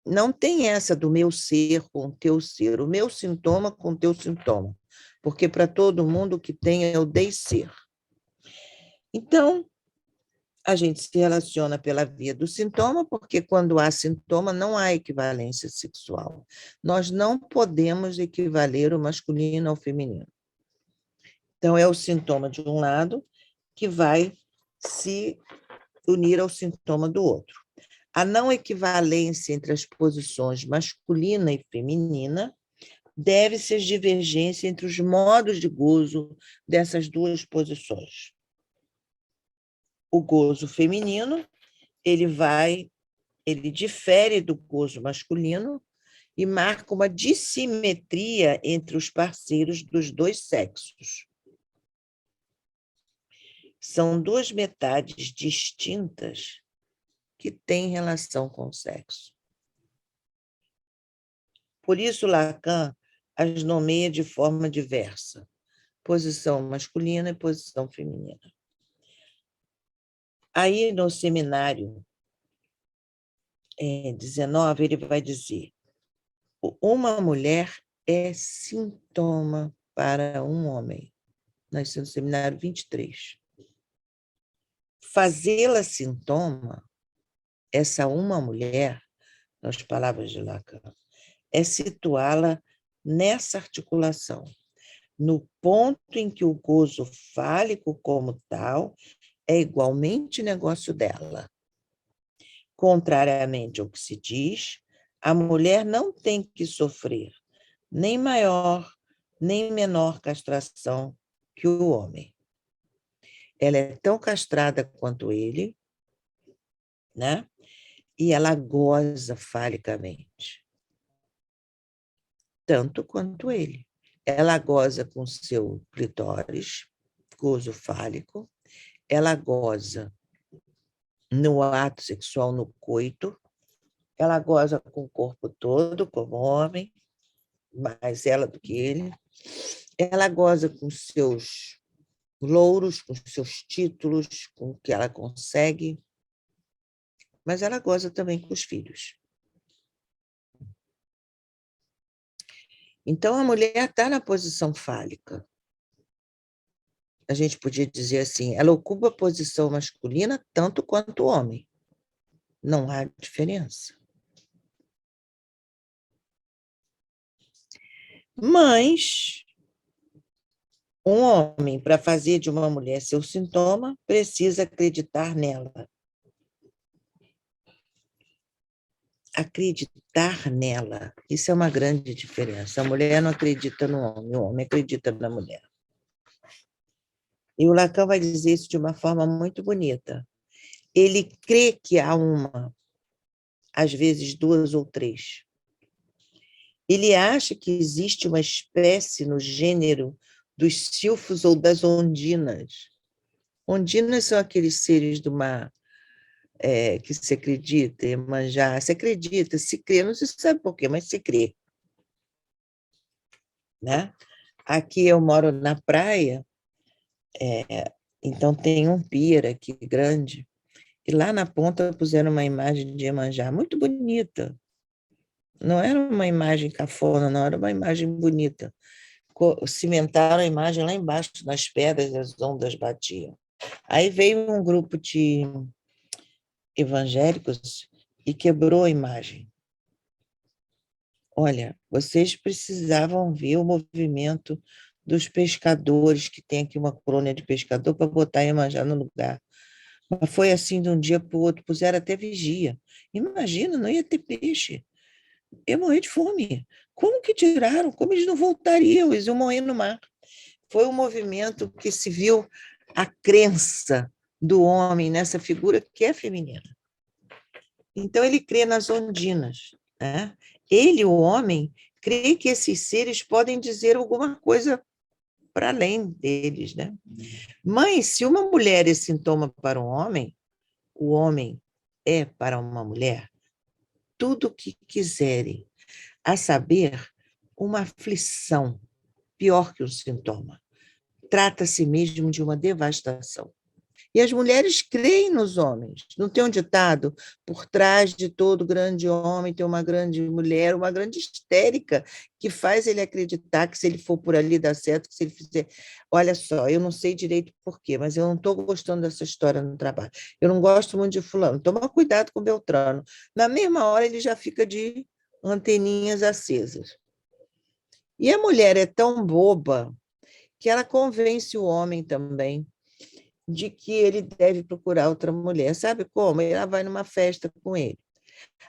Não tem essa do meu ser com o teu ser, o meu sintoma com o teu sintoma, porque para todo mundo o que tem é o ser. Então, a gente se relaciona pela via do sintoma, porque quando há sintoma não há equivalência sexual. Nós não podemos equivaler o masculino ao feminino. Então, é o sintoma de um lado que vai se unir ao sintoma do outro. A não equivalência entre as posições masculina e feminina deve-se às divergências entre os modos de gozo dessas duas posições. O gozo feminino, ele difere do gozo masculino e marca uma dissimetria entre os parceiros dos dois sexos. São duas metades distintas que têm relação com o sexo. Por isso, Lacan as nomeia de forma diversa, posição masculina e posição feminina. Aí, no seminário 19, ele vai dizer: uma mulher é sintoma para um homem. Nós estamos no seminário 23. Fazê-la sintoma, essa uma mulher, nas palavras de Lacan, é situá-la nessa articulação, no ponto em que o gozo fálico como tal é igualmente negócio dela. Contrariamente ao que se diz, a mulher não tem que sofrer nem maior nem menor castração que o homem. Ela é tão castrada quanto ele, né? E ela goza falicamente, tanto quanto ele. Ela goza com seu clitóris, gozo fálico, ela goza no ato sexual, no coito, ela goza com o corpo todo, como homem, mais ela do que ele, ela goza com seus louros, com seus títulos, com o que ela consegue, mas ela goza também com os filhos. Então, a mulher está na posição fálica. A gente podia dizer assim, ela ocupa a posição masculina tanto quanto o homem. Não há diferença. Mas um homem, para fazer de uma mulher seu sintoma, precisa acreditar nela. Acreditar nela. Isso é uma grande diferença. A mulher não acredita no homem, o homem acredita na mulher. E o Lacan vai dizer isso de uma forma muito bonita. Ele crê que há uma, às vezes duas ou três. Ele acha que existe uma espécie no gênero dos silfos ou das ondinas. Ondinas são aqueles seres do mar que se acredita, Iemanjá, se acredita, se crê, não se sabe por quê, mas se crê. Né? Aqui eu moro na praia, então tem um pier aqui grande, e lá na ponta puseram uma imagem de Iemanjá, muito bonita. Não era uma imagem cafona, não, era uma imagem bonita. Cimentaram a imagem lá embaixo, nas pedras, e as ondas batiam. Aí veio um grupo de evangélicos e quebrou a imagem. Olha, vocês precisavam ver o movimento dos pescadores, que tem aqui uma colônia de pescador, para botar Iemanjá no lugar. Mas foi assim de um dia para o outro, puseram até vigia. Imagina, não ia ter peixe. Ia morrer de fome. Como que tiraram? Como eles não voltariam? Eles iam morrer no mar. Foi um movimento que se viu a crença do homem nessa figura que é feminina. Então, ele crê nas ondinas. Né? Ele, o homem, crê que esses seres podem dizer alguma coisa para além deles. Né? Mas, se uma mulher é sintoma para um homem, o homem é para uma mulher tudo o que quiserem, a saber, uma aflição, pior que um sintoma. Trata-se mesmo de uma devastação. E as mulheres creem nos homens. Não tem um ditado? Por trás de todo grande homem tem uma grande mulher, uma grande histérica, que faz ele acreditar que se ele for por ali dá certo, que se ele fizer... Olha só, eu não sei direito por quê, mas eu não estou gostando dessa história no trabalho. Eu não gosto muito de fulano. Toma cuidado com o Beltrano. Na mesma hora, ele já fica de anteninhas acesas. E a mulher é tão boba que ela convence o homem também de que ele deve procurar outra mulher. Sabe como? Ela vai numa festa com ele.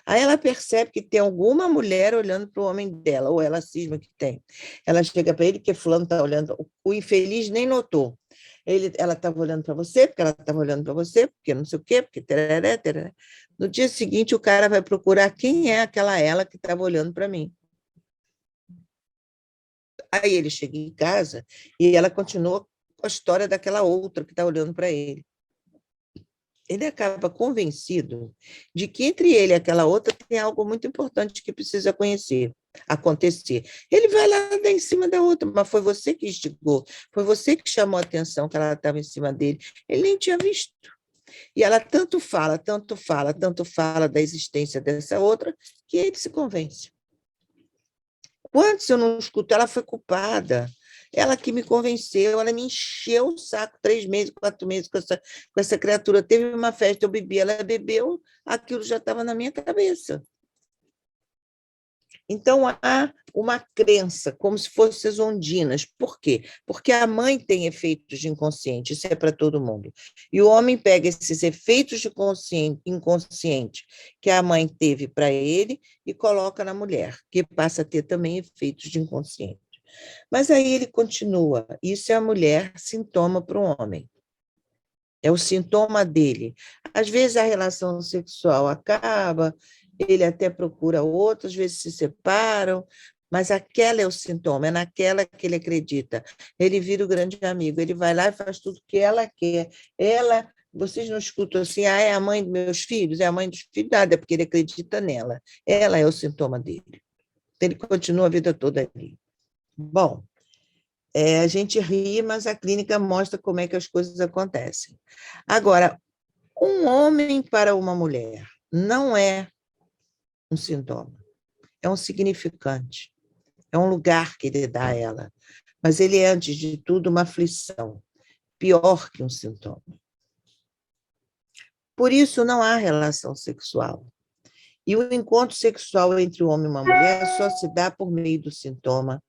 Aí ela percebe que tem alguma mulher olhando para o homem dela, ou ela cisma que tem. Ela chega para ele, que fulano está olhando, o infeliz nem notou. Ela estava olhando para você, porque ela estava olhando para você, porque não sei o quê, porque... Tereré, tereré. No dia seguinte, o cara vai procurar quem é aquela ela que estava olhando para mim. Aí ele chega em casa e ela continua com a história daquela outra que está olhando para ele. Ele acaba convencido de que entre ele e aquela outra tem algo muito importante que precisa acontecer. Ele vai lá dar em cima da outra, mas foi você que instigou, foi você que chamou a atenção que ela estava em cima dele. Ele nem tinha visto. E ela tanto fala, tanto fala, tanto fala da existência dessa outra, que ele se convence. Quantos eu não escuto? Ela foi culpada. Ela que me convenceu, ela me encheu o saco 3 meses, 4 meses com essa criatura. Teve uma festa, eu bebi, ela bebeu, aquilo já estava na minha cabeça. Então, há uma crença, como se fossem as ondinas. Por quê? Porque a mãe tem efeitos de inconsciente, isso é para todo mundo. E o homem pega esses efeitos de inconsciente que a mãe teve para ele e coloca na mulher, que passa a ter também efeitos de inconsciente. Mas aí ele continua, isso é a mulher sintoma para o homem. É o sintoma dele. Às vezes a relação sexual acaba, ele até procura outro, às vezes se separam, mas aquela é o sintoma, é naquela que ele acredita. Ele vira o grande amigo, ele vai lá e faz tudo o que ela quer. Ela, vocês não escutam assim, é a mãe dos meus filhos, é a mãe dos filhos, nada, é porque ele acredita nela. Ela é o sintoma dele. Ele continua a vida toda ali. Bom, a gente ri, mas a clínica mostra como é que as coisas acontecem. Agora, um homem para uma mulher. não é um sintoma, é um significante, é um lugar que ele dá a ela. Mas ele é, antes de tudo, uma aflição, pior que um sintoma. Por isso, não há relação sexual. E o encontro sexual entre um homem e uma mulher só se dá por meio do sintoma,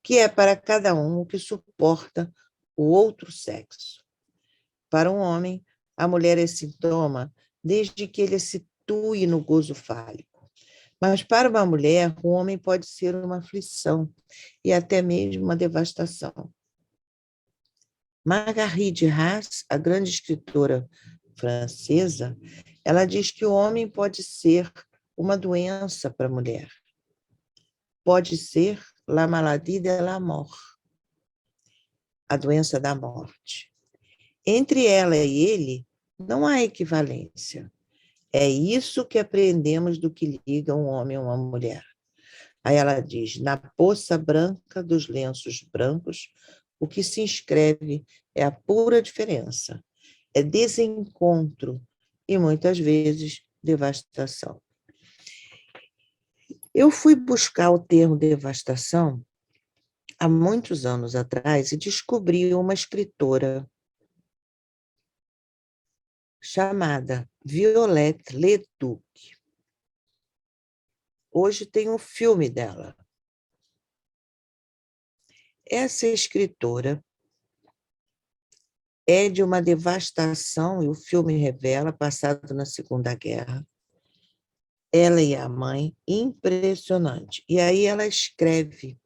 que é para cada um o que suporta o outro sexo. Para um homem, a mulher é sintoma desde que ele se situe no gozo fálico. Mas para uma mulher, o homem pode ser uma aflição e até mesmo uma devastação. Marguerite Duras, a grande escritora francesa, ela diz que o homem pode ser uma doença para a mulher. Pode ser la maladie de la mort, a doença da morte. Entre ela e ele, não há equivalência. É isso que aprendemos do que liga um homem a uma mulher. Aí ela diz, na poça branca dos lenços brancos, o que se inscreve é a pura diferença, é desencontro e, muitas vezes, devastação. Eu fui buscar o termo devastação há muitos anos atrás e descobri uma escritora chamada Violette Leduc. Hoje tem um filme dela. Essa escritora é de uma devastação, e o filme revela, passado na Segunda Guerra, ela e a mãe, impressionante. E aí ela escreve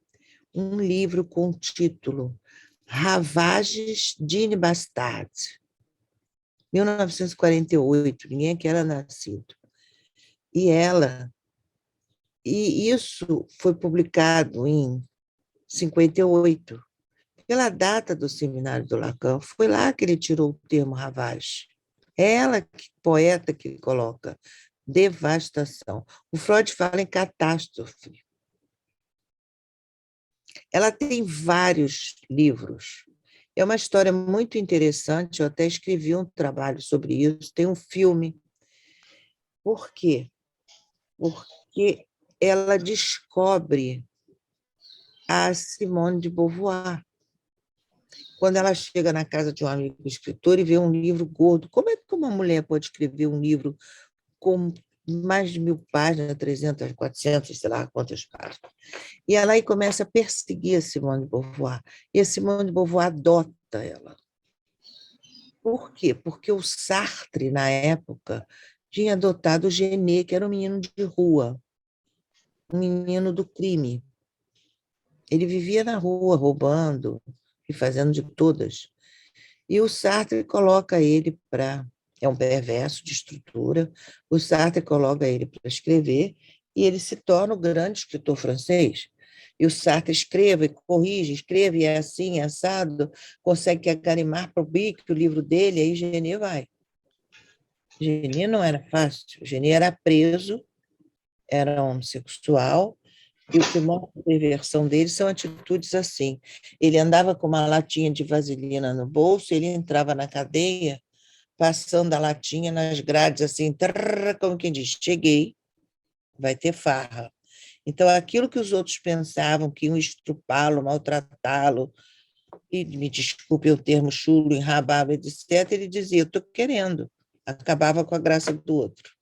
um livro com o título Ravages d'une Bastarde, 1948, ninguém aqui era nascido. E isso foi publicado em 58, pela data do seminário do Lacan, foi lá que ele tirou o termo ravage. É ela, poeta, que coloca devastação. O Freud fala em catástrofe. Ela tem vários livros. É uma história muito interessante, eu até escrevi um trabalho sobre isso, tem um filme. Por quê? Porque ela descobre a Simone de Beauvoir. Quando ela chega na casa de um amigo escritor e vê um livro gordo, como é que uma mulher pode escrever um livro com mais de 1000 páginas, 300, 400, sei lá quantas páginas? E ela aí começa a perseguir a Simone de Beauvoir. E a Simone de Beauvoir adota ela. Por quê? Porque o Sartre, na época, tinha adotado o Genet, que era um menino de rua, um menino do crime. Ele vivia na rua, roubando e fazendo de todas. E o Sartre coloca ele para... É um perverso de estrutura. O Sartre coloca ele para escrever e ele se torna o grande escritor francês. E o Sartre escreve, corrige, escreve, é assim, é assado, consegue acarimar para o bico o livro dele, aí Genet vai. Genet não era fácil. Genet era preso, era homossexual, e o que mostra a perversão dele são atitudes assim. Ele andava com uma latinha de vaselina no bolso, ele entrava na cadeia, passando a latinha nas grades, assim, trrr, como quem diz, cheguei, vai ter farra. Então, aquilo que os outros pensavam, que iam estrupá-lo, maltratá-lo, e me desculpe o termo chulo, enrabado, etc., ele dizia, estou querendo. Acabava com a graça do outro.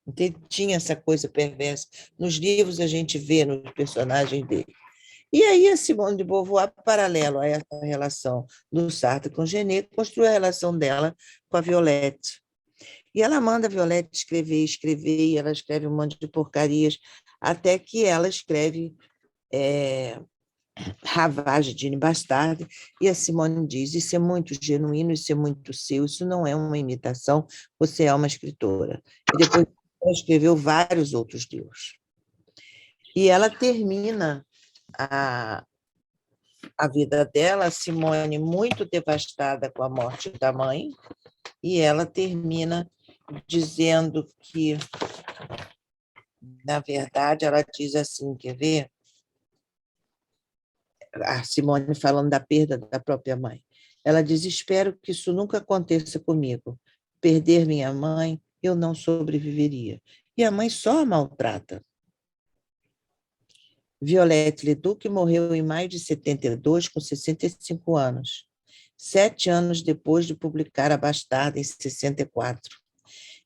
Então, ele tinha essa coisa perversa. Nos livros a gente vê nos personagens dele. E aí a Simone de Beauvoir, paralelo a essa relação do Sartre com Genet, construiu a relação dela com a Violette. E ela manda a Violette escrever, e ela escreve um monte de porcarias, até que ela escreve Ravage d'une Bastarde, e a Simone diz, isso é muito genuíno, isso é muito seu, isso não é uma imitação, você é uma escritora. E depois ela escreveu vários outros livros. E ela termina a vida dela, a Simone muito devastada com a morte da mãe, e ela termina dizendo que, na verdade, ela diz assim, quer ver? A Simone falando da perda da própria mãe. Ela diz, espero que isso nunca aconteça comigo. Perder minha mãe eu não sobreviveria. E a mãe só a maltrata. Violette Leduc morreu em maio de 72, com 65 anos, 7 anos depois de publicar A Bastarda, em 64,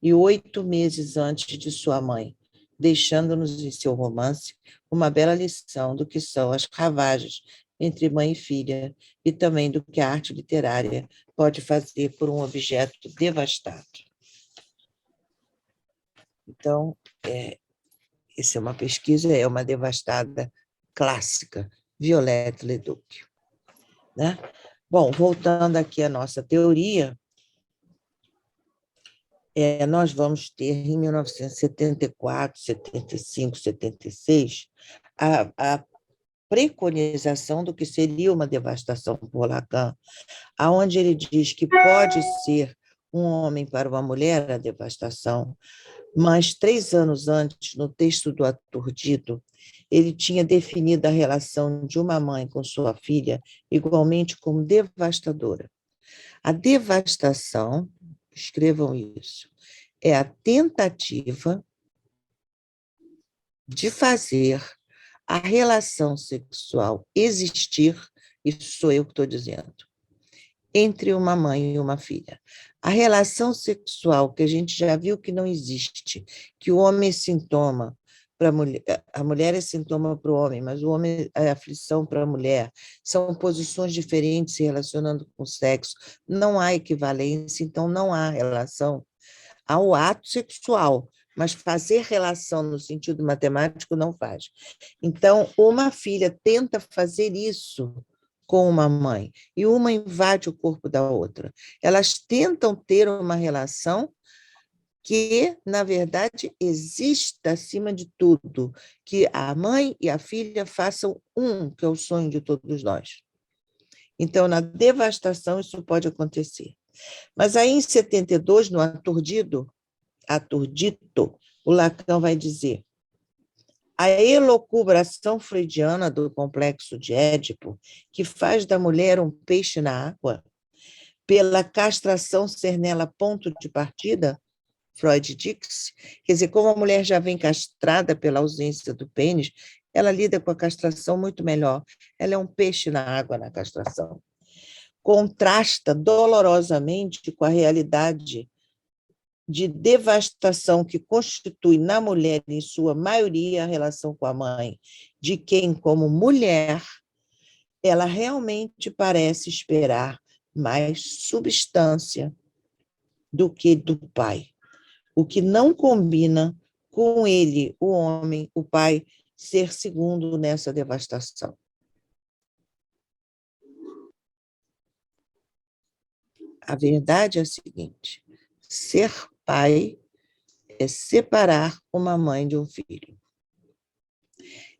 e 8 meses antes de sua mãe, deixando-nos em seu romance uma bela lição do que são as ravagens entre mãe e filha e também do que a arte literária pode fazer por um objeto devastado. Então, essa é uma pesquisa, é uma devastada clássica, Violette Leduc. Né? Bom, voltando aqui à nossa teoria, nós vamos ter, em 1974, 75, 76, a preconização do que seria uma devastação por Lacan, aonde ele diz que pode ser um homem para uma mulher a devastação, mas 3 anos antes, no texto do Aturdido, ele tinha definido a relação de uma mãe com sua filha igualmente como devastadora. A devastação, escrevam isso, é a tentativa de fazer a relação sexual existir, isso sou eu que estou dizendo, entre uma mãe e uma filha. A relação sexual, que a gente já viu que não existe, que o homem é sintoma para a mulher é sintoma para o homem, mas o homem é aflição para a mulher, são posições diferentes se relacionando com o sexo, não há equivalência, então não há relação ao ato sexual, mas fazer relação no sentido matemático não faz. Então, uma filha tenta fazer isso com uma mãe, e uma invade o corpo da outra. Elas tentam ter uma relação que, na verdade, exista acima de tudo, que a mãe e a filha façam um, que é o sonho de todos nós. Então, na devastação, isso pode acontecer. Mas aí, em 72, no Aturdito, o Lacan vai dizer: a elucubração freudiana do complexo de Édipo, que faz da mulher um peixe na água, pela castração ser nela ponto de partida, Freud diz, quer dizer, como a mulher já vem castrada pela ausência do pênis, ela lida com a castração muito melhor. Ela é um peixe na água na castração. Contrasta dolorosamente com a realidade de devastação que constitui na mulher, em sua maioria, a relação com a mãe, de quem, como mulher, ela realmente parece esperar mais substância do que do pai, o que não combina com ele, o homem, o pai, ser segundo nessa devastação. A verdade é a seguinte: ser pai é separar uma mãe de um filho.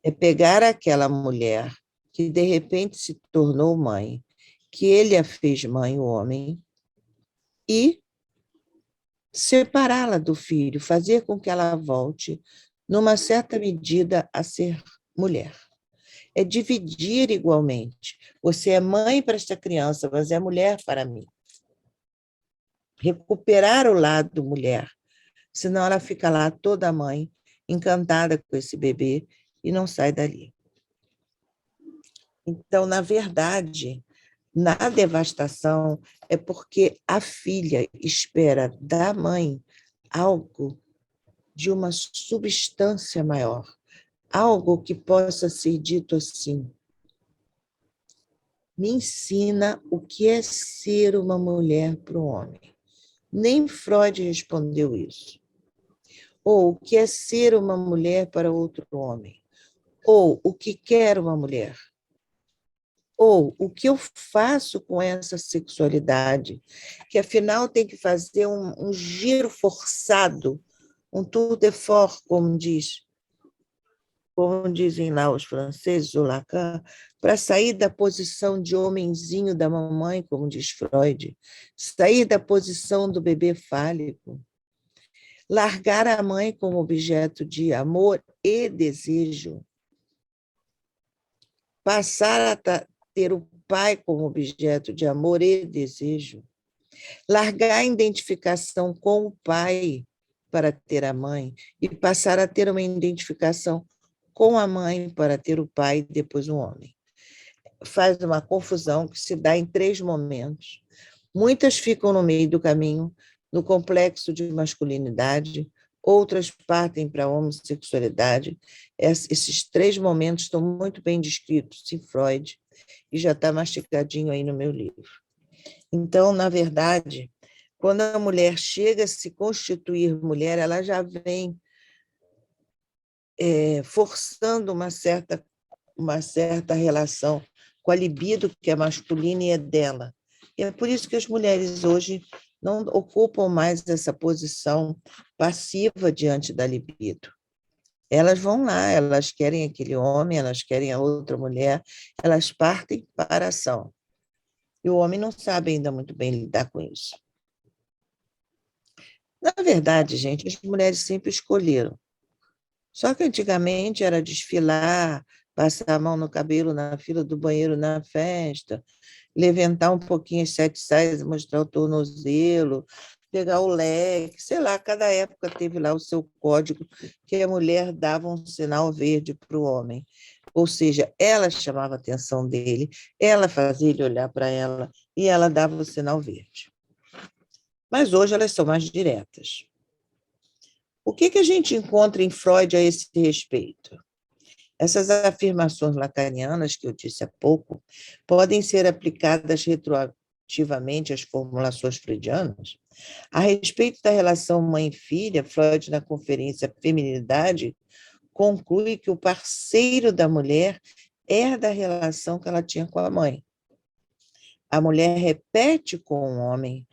É pegar aquela mulher que de repente se tornou mãe, que ele a fez mãe, o homem, e separá-la do filho, fazer com que ela volte, numa certa medida, a ser mulher. É dividir igualmente. Você é mãe para esta criança, mas é mulher para mim. Recuperar o lado mulher, senão ela fica lá toda mãe, encantada com esse bebê e não sai dali. Então, na verdade, na devastação é porque a filha espera da mãe algo de uma substância maior, algo que possa ser dito assim: me ensina o que é ser uma mulher para o homem. Nem Freud respondeu isso. Ou o que é ser uma mulher para outro homem. Ou o que quer uma mulher. Ou o que eu faço com essa sexualidade, que afinal tem que fazer um giro forçado, um tour de force, como dizem lá os franceses, o Lacan, para sair da posição de homenzinho da mamãe, como diz Freud, sair da posição do bebê fálico, largar a mãe como objeto de amor e desejo, passar a ter o pai como objeto de amor e desejo, largar a identificação com o pai para ter a mãe e passar a ter uma identificação com a mãe para ter o pai e depois o homem. Faz uma confusão que se dá em 3 momentos. Muitas ficam no meio do caminho, no complexo de masculinidade, outras partem para a homossexualidade. Esses 3 momentos estão muito bem descritos em Freud e já está masticadinho aí no meu livro. Então, na verdade, quando a mulher chega a se constituir mulher, ela já vem forçando uma certa relação com a libido que é masculina e é dela. E é por isso que as mulheres hoje não ocupam mais essa posição passiva diante da libido. Elas vão lá, elas querem aquele homem, elas querem a outra mulher, elas partem para a ação. E o homem não sabe ainda muito bem lidar com isso. Na verdade, gente, as mulheres sempre escolheram. Só que antigamente era desfilar, passar a mão no cabelo na fila do banheiro na festa, levantar um pouquinho as 7 saias, mostrar o tornozelo, pegar o leque, sei lá, cada época teve lá o seu código que a mulher dava um sinal verde para o homem. Ou seja, ela chamava a atenção dele, ela fazia ele olhar para ela e ela dava o sinal verde. Mas hoje elas são mais diretas. O que a gente encontra em Freud a esse respeito? Essas afirmações lacanianas que eu disse há pouco podem ser aplicadas retroativamente às formulações freudianas. A respeito da relação mãe-filha, Freud, na conferência Feminilidade, conclui que o parceiro da mulher herda a relação que ela tinha com a mãe. A mulher repete com o homem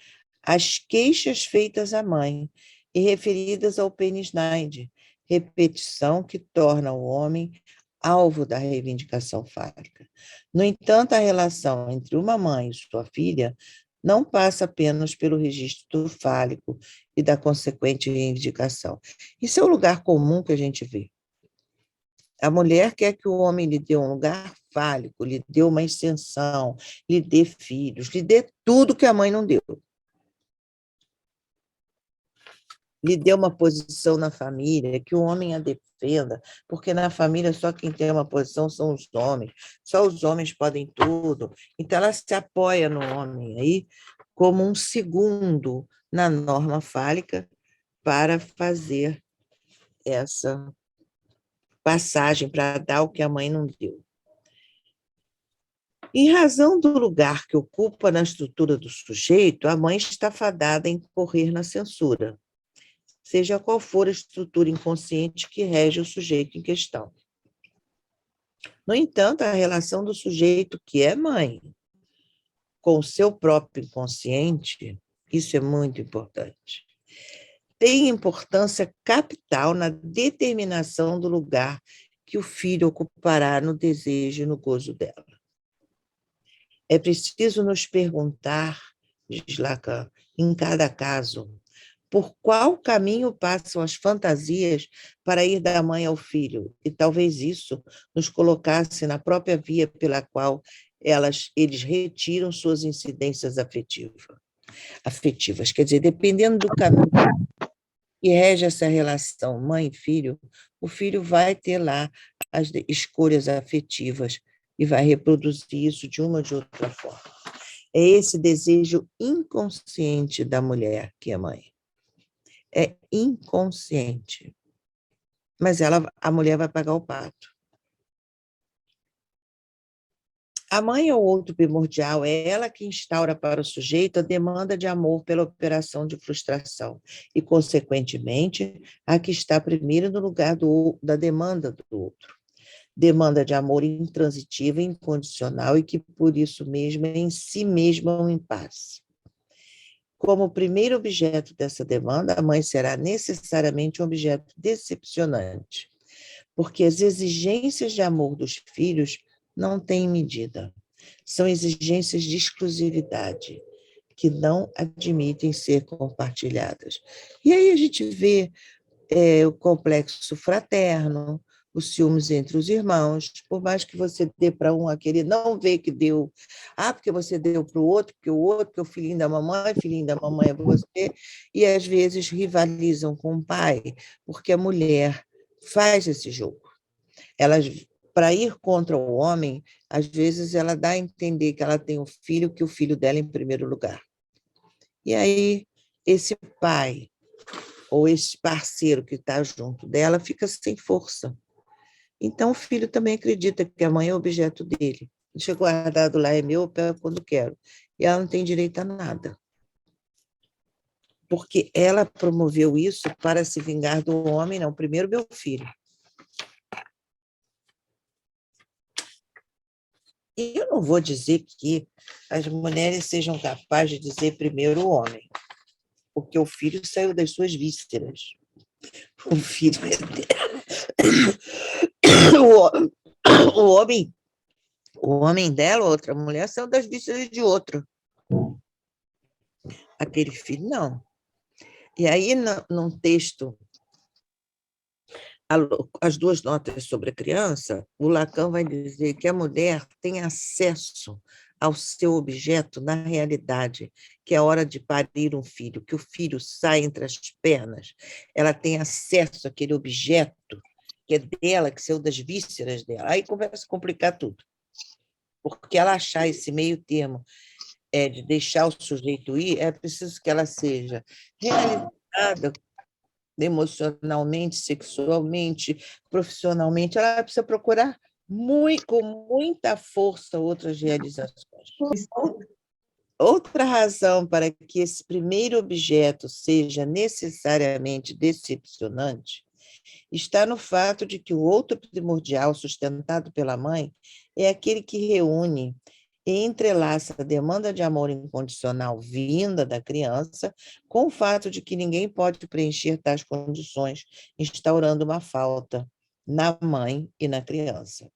as queixas feitas à mãe e referidas ao Penisneide, repetição que torna o homem alvo da reivindicação fálica. No entanto, a relação entre uma mãe e sua filha não passa apenas pelo registro fálico e da consequente reivindicação. Isso é o lugar comum que a gente vê. A mulher quer que o homem lhe dê um lugar fálico, lhe dê uma extensão, lhe dê filhos, lhe dê tudo que a mãe não deu. Lhe dê uma posição na família, que o homem a defenda, porque na família só quem tem uma posição são os homens, só os homens podem tudo. Então, ela se apoia no homem aí como um segundo na norma fálica para fazer essa passagem, para dar o que a mãe não deu. Em razão do lugar que ocupa na estrutura do sujeito, a mãe está fadada a incorrer na censura, seja qual for a estrutura inconsciente que rege o sujeito em questão. No entanto, a relação do sujeito que é mãe com o seu próprio inconsciente, isso é muito importante, tem importância capital na determinação do lugar que o filho ocupará no desejo e no gozo dela. É preciso nos perguntar, diz Lacan, em cada caso, por qual caminho passam as fantasias para ir da mãe ao filho, e talvez isso nos colocasse na própria via pela qual eles retiram suas incidências afetivas. Quer dizer, dependendo do caminho que rege essa relação mãe-filho, o filho vai ter lá as escolhas afetivas e vai reproduzir isso de uma ou de outra forma. É esse desejo inconsciente da mulher que é mãe. É inconsciente. Mas a mulher vai pagar o pato. A mãe é o outro primordial, é ela que instaura para o sujeito a demanda de amor pela operação de frustração e, consequentemente, a que está primeiro no lugar da demanda do outro. Demanda de amor intransitiva e incondicional e que, por isso mesmo, é em si mesma um impasse. Como primeiro objeto dessa demanda, a mãe será necessariamente um objeto decepcionante, porque as exigências de amor dos filhos não têm medida. São exigências de exclusividade, que não admitem ser compartilhadas. E aí a gente vê o complexo fraterno, os ciúmes entre os irmãos, por mais que você dê para um, aquele não vê que deu, porque você deu para o outro, porque o filhinho da mamãe, filhinho da mamãe é para você, e às vezes rivalizam com o pai, porque a mulher faz esse jogo. Elas, para ir contra o homem, às vezes ela dá a entender que ela tem um filho, que o filho dela é em primeiro lugar. E aí, esse pai, ou esse parceiro que está junto dela, fica sem força. Então, o filho também acredita que a mãe é objeto dele. Deixa guardado lá, é meu, eu pego quando quero. E ela não tem direito a nada. Porque ela promoveu isso para se vingar do homem, não. Primeiro, meu filho. E eu não vou dizer que as mulheres sejam capazes de dizer primeiro o homem, porque o filho saiu das suas vísceras. O filho é dela. O homem, o homem dela, outra mulher, saiu das vísceras de outro. Aquele filho, não. E aí, num texto, as duas notas sobre a criança, o Lacan vai dizer que a mulher tem acesso ao seu objeto na realidade, que é a hora de parir um filho, que o filho sai entre as pernas, ela tem acesso àquele objeto que é dela, que saiu das vísceras dela. Aí começa a complicar tudo, porque ela achar esse meio termo de deixar o sujeito ir, é preciso que ela seja realizada emocionalmente, sexualmente, profissionalmente, ela precisa procurar com muita força outras realizações. Outra razão para que esse primeiro objeto seja necessariamente decepcionante está no fato de que o outro primordial, sustentado pela mãe, é aquele que reúne e entrelaça a demanda de amor incondicional vinda da criança com o fato de que ninguém pode preencher tais condições, instaurando uma falta na mãe e na criança.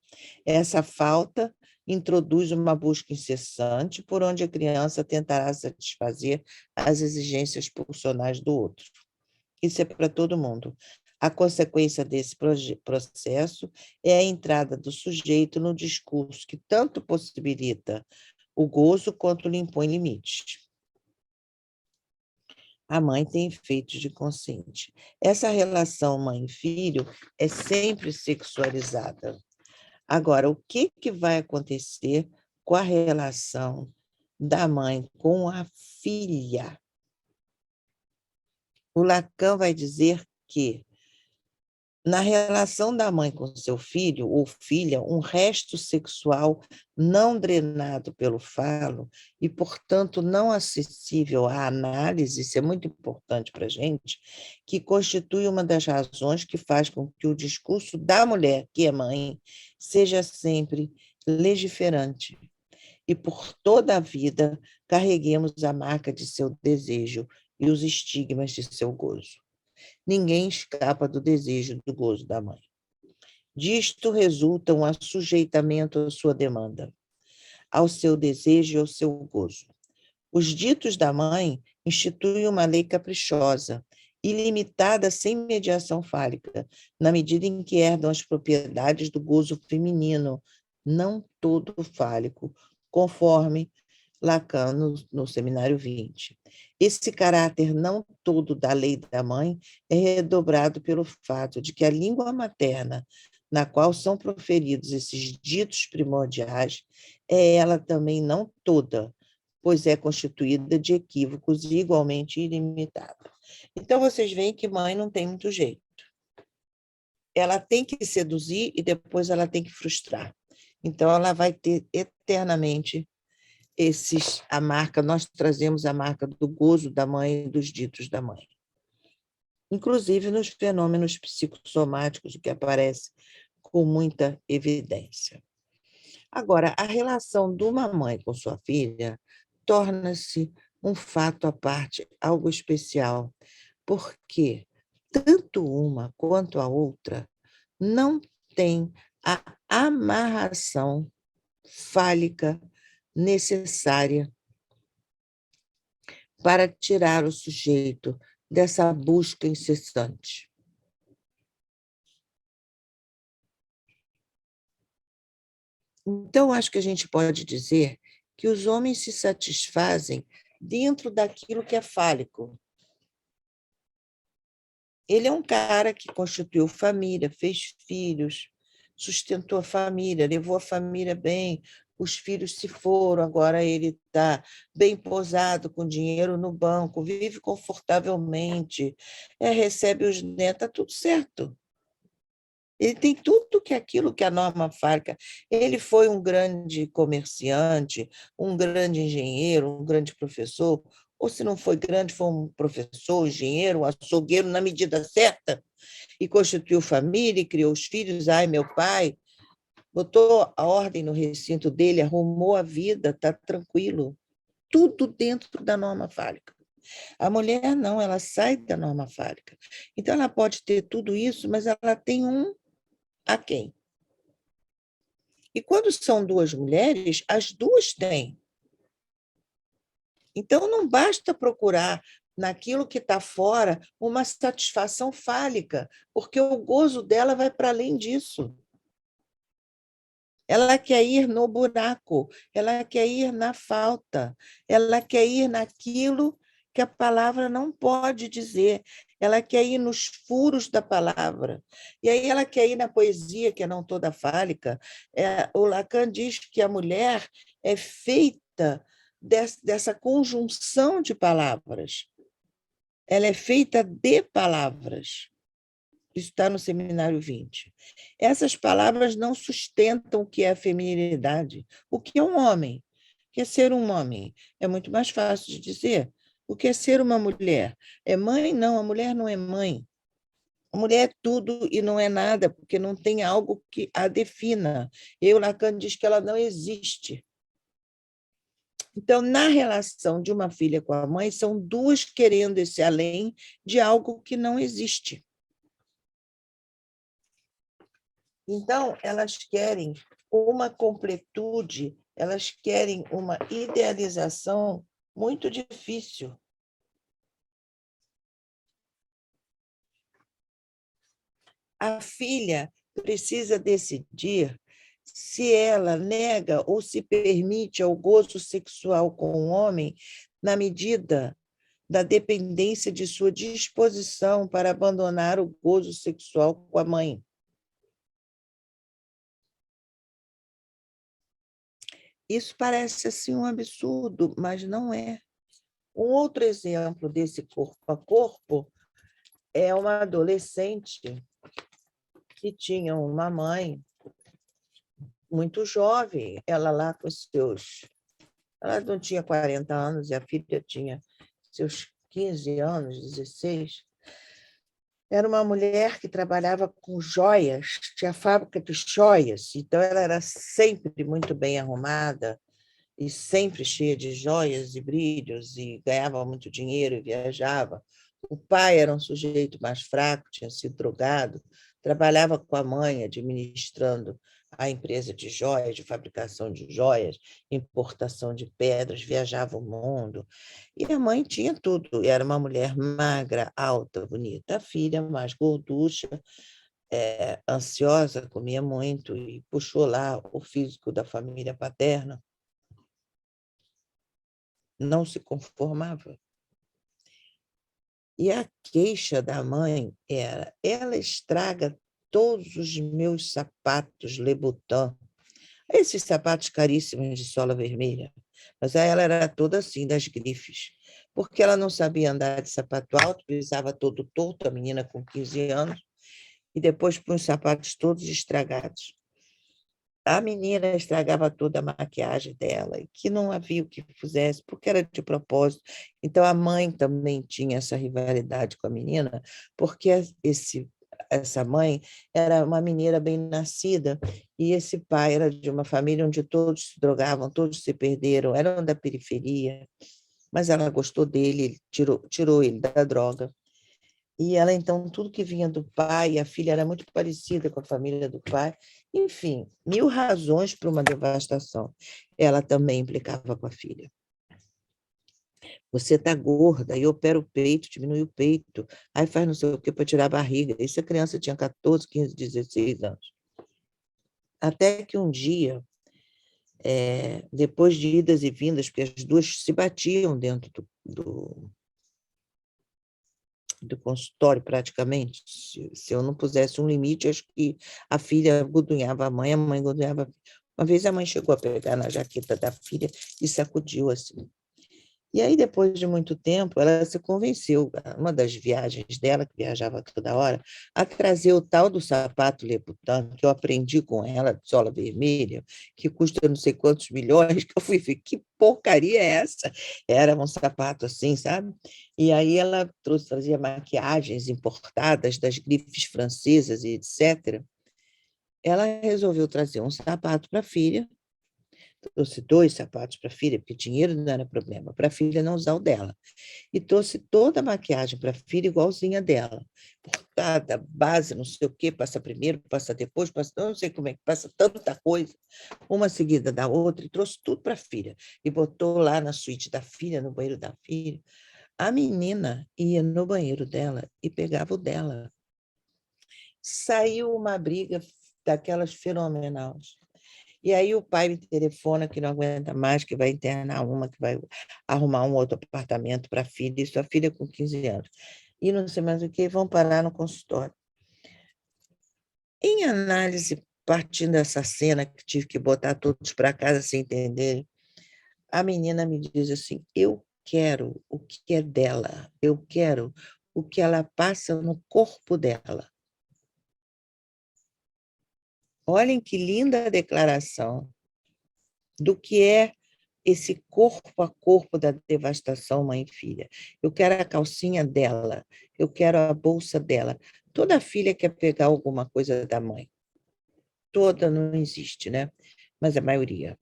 Essa falta introduz uma busca incessante por onde a criança tentará satisfazer as exigências pulsionais do outro. Isso é para todo mundo. A consequência desse processo é a entrada do sujeito no discurso que tanto possibilita o gozo quanto lhe impõe limites. A mãe tem efeitos de consciente. Essa relação mãe-filho é sempre sexualizada. Agora, o que vai acontecer com a relação da mãe com a filha? O Lacan vai dizer que na relação da mãe com seu filho ou filha, um resto sexual não drenado pelo falo e, portanto, não acessível à análise, isso é muito importante para a gente, que constitui uma das razões que faz com que o discurso da mulher, que é mãe, seja sempre legiferante e, por toda a vida, carreguemos a marca de seu desejo e os estigmas de seu gozo. Ninguém escapa do desejo do gozo da mãe. Disto resulta um assujeitamento à sua demanda, ao seu desejo e ao seu gozo. Os ditos da mãe instituem uma lei caprichosa, ilimitada sem mediação fálica, na medida em que herdam as propriedades do gozo feminino, não todo fálico, conforme Lacan no Seminário 20. Esse caráter não todo da lei da mãe é redobrado pelo fato de que a língua materna, na qual são proferidos esses ditos primordiais, é ela também não toda, pois é constituída de equívocos igualmente ilimitados. Então, vocês veem que mãe não tem muito jeito. Ela tem que seduzir e depois ela tem que frustrar. Então, ela vai ter eternamente a marca, nós trazemos a marca do gozo da mãe e dos ditos da mãe. Inclusive nos fenômenos psicossomáticos, o que aparece com muita evidência. Agora, a relação de uma mãe com sua filha torna-se um fato à parte, algo especial, porque tanto uma quanto a outra não tem a amarração fálica necessária para tirar o sujeito dessa busca incessante. Então, acho que a gente pode dizer que os homens se satisfazem dentro daquilo que é fálico. Ele é um cara que constituiu família, fez filhos, sustentou a família, levou a família bem, os filhos se foram, agora ele está bem posado, com dinheiro no banco, vive confortavelmente, recebe os netos, está tudo certo. Ele tem tudo que aquilo que a norma fálica. Ele foi um grande comerciante, um grande engenheiro, um grande professor, ou se não foi grande, foi um professor, engenheiro, um açougueiro na medida certa, e constituiu família, e criou os filhos. Ai, meu pai, botou a ordem no recinto dele, arrumou a vida, está tranquilo. Tudo dentro da norma fálica. A mulher não, ela sai da norma fálica. Então, ela pode ter tudo isso, mas ela tem um a quem? E quando são duas mulheres, as duas têm. Então, não basta procurar naquilo que está fora uma satisfação fálica, porque o gozo dela vai para além disso. Ela quer ir no buraco, ela quer ir na falta, ela quer ir naquilo que a palavra não pode dizer, ela quer ir nos furos da palavra. E aí ela quer ir na poesia, que é não toda fálica. O Lacan diz que a mulher é feita dessa conjunção de palavras. Ela é feita de palavras. Isso está no Seminário 20. Essas palavras não sustentam o que é a feminilidade, o que é um homem. O que é ser um homem? É muito mais fácil de dizer. O que é ser uma mulher? É mãe? Não, a mulher não é mãe. A mulher é tudo e não é nada, porque não tem algo que a defina. E o Lacan diz que ela não existe. Então, na relação de uma filha com a mãe, são duas querendo esse além de algo que não existe. Então, elas querem uma completude, elas querem uma idealização muito difícil. A filha precisa decidir se ela nega ou se permite ao gozo sexual com o homem na medida da dependência de sua disposição para abandonar o gozo sexual com a mãe. Isso parece assim um absurdo, mas não é. Um outro exemplo desse corpo a corpo é uma adolescente que tinha uma mãe muito jovem, ela lá com seus... Ela não tinha 40 anos e a filha tinha seus 15 anos, 16. Era uma mulher que trabalhava com joias, tinha fábrica de joias, então ela era sempre muito bem arrumada, e sempre cheia de joias e brilhos, e ganhava muito dinheiro e viajava. O pai era um sujeito mais fraco, tinha sido drogado, trabalhava com a mãe, administrando a empresa de joias, de fabricação de joias, importação de pedras, viajava o mundo. E a mãe tinha tudo, era uma mulher magra, alta, bonita. A filha, mais gorducha, ansiosa, comia muito e puxou lá o físico da família paterna. Não se conformava. E a queixa da mãe era: ela estraga todos os meus sapatos Louboutin, esses sapatos caríssimos de sola vermelha. Mas ela era toda assim, das grifes, porque ela não sabia andar de sapato alto, pisava todo torto, a menina com 15 anos, e depois põe os sapatos todos estragados. A menina estragava toda a maquiagem dela, e que não havia o que fizesse, porque era de propósito. Então, a mãe também tinha essa rivalidade com a menina, porque essa mãe era uma mineira bem nascida, e esse pai era de uma família onde todos se drogavam, todos se perderam, eram da periferia, mas ela gostou dele, ele tirou ele da droga. E ela, então, tudo que vinha do pai, a filha era muito parecida com a família do pai. Enfim, 1000 razões para uma devastação. Ela também implicava com a filha. Você está gorda, aí opera o peito, diminui o peito, aí faz não sei o que para tirar a barriga. Isso a criança tinha 14, 15, 16 anos. Até que um dia depois de idas e vindas, porque as duas se batiam dentro do consultório, praticamente. Se eu não pusesse um limite, acho que a filha godunhava a mãe godunhava a filha. Uma vez a mãe chegou a pegar na jaqueta da filha e sacudiu assim. E aí, depois de muito tempo, ela se convenceu, uma das viagens dela, que viajava toda hora, a trazer o tal do sapato Louboutin, que eu aprendi com ela, de sola vermelha, que custa não sei quantos milhões, que eu fui ver, que porcaria é essa? Era um sapato assim, sabe? E aí ela trazia maquiagens importadas das grifes francesas e etc. Ela resolveu trazer um sapato para a filha, trouxe 2 sapatos para a filha, porque dinheiro não era problema, para a filha não usar o dela. E trouxe toda a maquiagem para a filha igualzinha dela. Portada, base, não sei o quê, passa primeiro, passa depois, passa, não sei como é que passa tanta coisa, uma seguida da outra, e trouxe tudo para a filha. E botou lá na suíte da filha, no banheiro da filha. A menina ia no banheiro dela e pegava o dela. Saiu uma briga daquelas fenomenais. E aí o pai me telefona que não aguenta mais, que vai internar uma, que vai arrumar um outro apartamento para a filha, isso a filha com 15 anos. E não sei mais o que, vão parar no consultório. Em análise, partindo dessa cena, que tive que botar todos para casa sem entender, a menina me diz assim, eu quero o que é dela, eu quero o que ela passa no corpo dela. Olhem que linda declaração do que é esse corpo a corpo da devastação mãe e filha. Eu quero a calcinha dela, eu quero a bolsa dela. Toda filha quer pegar alguma coisa da mãe. Toda não existe, né? Mas a maioria.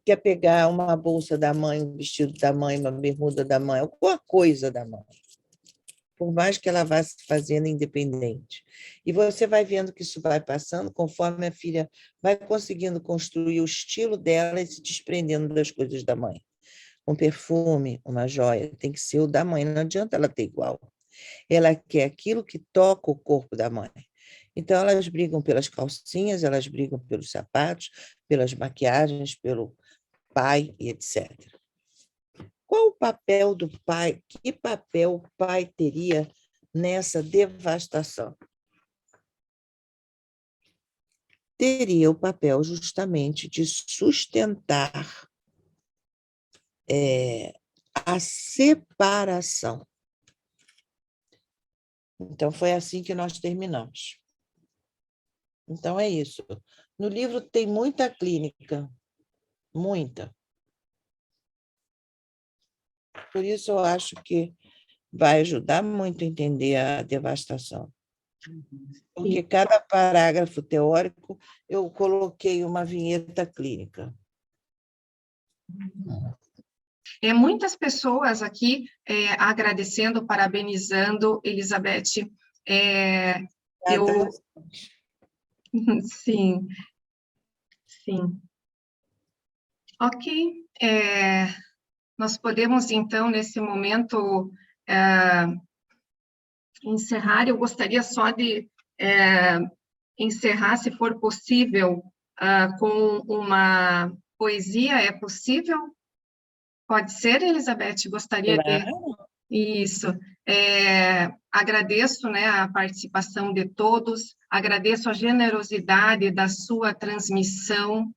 Quer pegar uma bolsa da mãe, um vestido da mãe, uma bermuda da mãe, alguma coisa da mãe. Por mais que ela vá se fazendo independente. E você vai vendo que isso vai passando conforme a filha vai conseguindo construir o estilo dela e se desprendendo das coisas da mãe. Um perfume, uma joia, tem que ser o da mãe, não adianta ela ter igual. Ela quer aquilo que toca o corpo da mãe. Então, elas brigam pelas calcinhas, elas brigam pelos sapatos, pelas maquiagens, pelo pai e etc. Qual o papel do pai? Que papel o pai teria nessa devastação? Teria o papel justamente de sustentar a separação. Então, foi assim que nós terminamos. Então, é isso. No livro tem muita clínica, muita. Por isso, eu acho que vai ajudar muito a entender a devastação. Porque cada parágrafo teórico eu coloquei uma vinheta clínica. Muitas pessoas aqui agradecendo, parabenizando, Elizabeth. Sim, sim. Ok. Nós podemos, então, nesse momento, encerrar. Eu gostaria só de encerrar, se for possível, com uma poesia. É possível? Pode ser, Elizabeth? Gostaria de... Isso. Agradeço, né, a participação de todos, agradeço a generosidade da sua transmissão,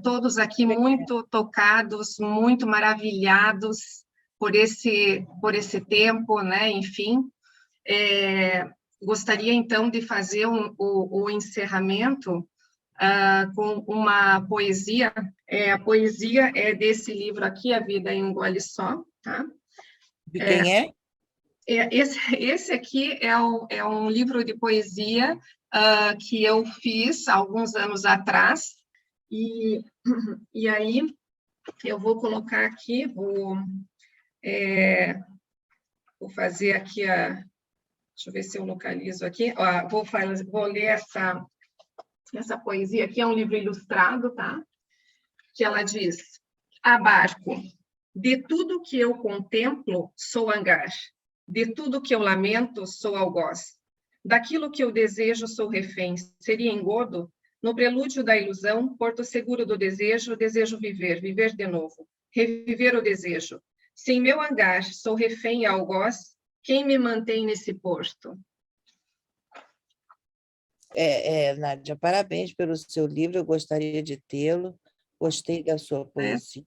todos aqui muito tocados, muito maravilhados por esse tempo, né, enfim. Gostaria, então, de fazer o encerramento com uma poesia. A poesia é desse livro aqui, A Vida em um Gole Só, tá? De quem é? Esse aqui é um livro de poesia que eu fiz há alguns anos atrás, e aí eu vou colocar aqui, vou fazer aqui deixa eu ver se eu localizo aqui, vou ler essa poesia aqui, é um livro ilustrado, tá? Que ela diz: abarco, de tudo que eu contemplo, sou hangar. De tudo que eu lamento, sou algoz. Daquilo que eu desejo, sou refém. Seria engodo? No prelúdio da ilusão, porto seguro do desejo, desejo viver, viver de novo, reviver o desejo. Se em meu hangar sou refém e algoz, quem me mantém nesse porto? Nádia, parabéns pelo seu livro, eu gostaria de tê-lo, gostei da sua poesia.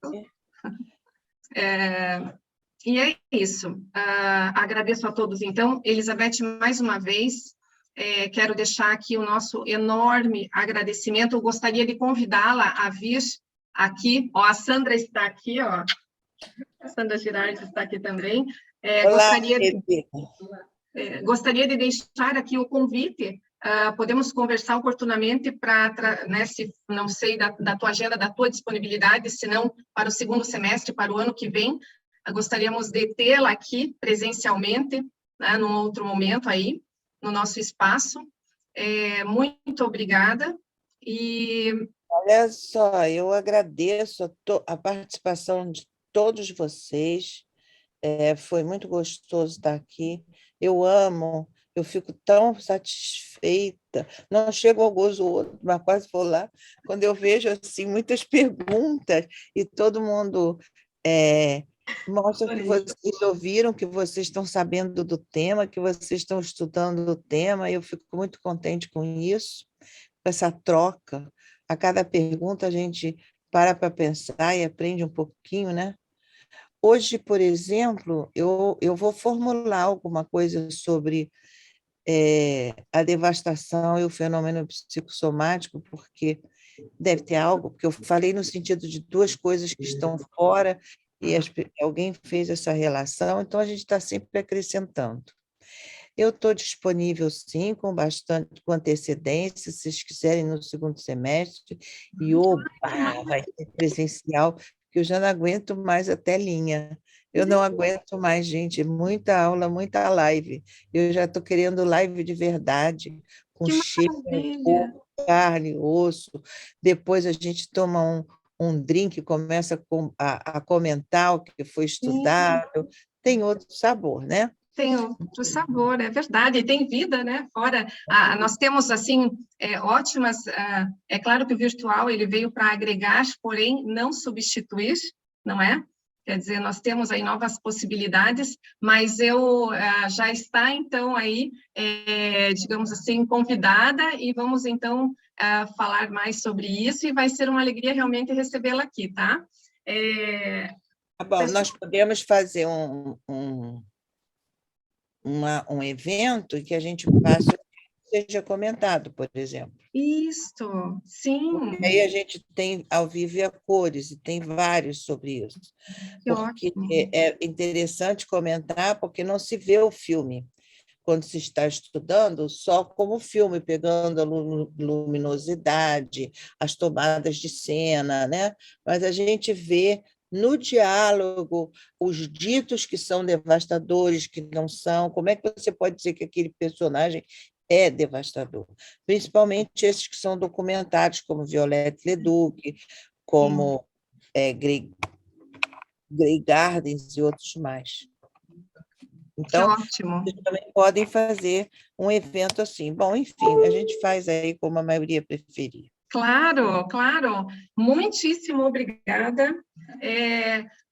E é isso. Agradeço a todos, então. Elizabeth, mais uma vez, quero deixar aqui o nosso enorme agradecimento. Eu gostaria de convidá-la a vir aqui. Ó, a Sandra está aqui, ó. A Sandra Girardi está aqui também. Olá, gostaria de deixar aqui o convite. Podemos conversar oportunamente para, né, se não sei da tua agenda, da tua disponibilidade, se não para o segundo semestre, para o ano que vem, gostaríamos de tê-la aqui presencialmente, né, num outro momento aí, no nosso espaço. Muito obrigada. E olha só, eu agradeço a participação de todos vocês. Foi muito gostoso estar aqui. Eu fico tão satisfeita. Não chego ao gozo outro, mas quase vou lá, quando eu vejo assim, muitas perguntas e todo mundo mostra que vocês ouviram, que vocês estão sabendo do tema, que vocês estão estudando o tema. Eu fico muito contente com isso, com essa troca. A cada pergunta a gente para pensar e aprende um pouquinho, né? Hoje, por exemplo, eu vou formular alguma coisa sobre a devastação e o fenômeno psicossomático, porque deve ter algo, porque eu falei no sentido de duas coisas que estão fora e alguém fez essa relação, então a gente está sempre acrescentando. Eu estou disponível, sim, com antecedência, se vocês quiserem, no segundo semestre, e vai ser presencial, que eu já não aguento mais a telinha. Eu não aguento mais, gente, muita aula, muita live. Eu já estou querendo live de verdade, com cheiro, carne, osso. Depois a gente toma um drink, começa a comentar o que foi estudado. Tem outro sabor, né? Tem outro sabor, é verdade, e tem vida, né? Fora, nós temos, assim, ótimas... é claro que o virtual, ele veio para agregar, porém, não substituir, não é? Quer dizer, nós temos aí novas possibilidades, mas eu já está, então, aí, digamos assim, convidada, e vamos, então, falar mais sobre isso, e vai ser uma alegria realmente recebê-la aqui, tá? Bom, nós podemos fazer um evento em que a gente faça seja comentado, por exemplo. Isso, sim. Porque aí a gente tem ao vivo e a cores, e tem vários sobre isso. Porque é interessante comentar, porque não se vê o filme quando se está estudando só como filme, pegando a luminosidade, as tomadas de cena, né? Mas a gente vê no diálogo os ditos que são devastadores, que não são. Como é que você pode dizer que aquele personagem é devastador? Principalmente esses que são documentados, como Violette Leduc, como Grey Gardens e outros mais. Então, vocês também podem fazer um evento assim. Bom, enfim, a gente faz aí como a maioria preferir. Claro, claro. Muitíssimo obrigada.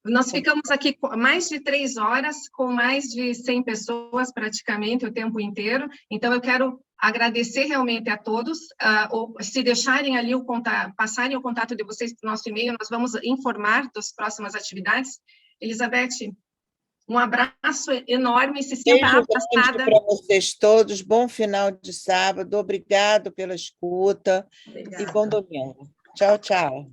Nós ficamos aqui mais de 3 horas, com mais de 100 pessoas praticamente o tempo inteiro. Então, eu quero agradecer realmente a todos. Se deixarem ali o contato, passarem o contato de vocês para o nosso e-mail, nós vamos informar das próximas atividades. Elizabeth, um abraço enorme, se sinta abraçada. Para vocês todos, bom final de sábado, obrigado pela escuta. Obrigada. E bom domingo. Tchau, tchau.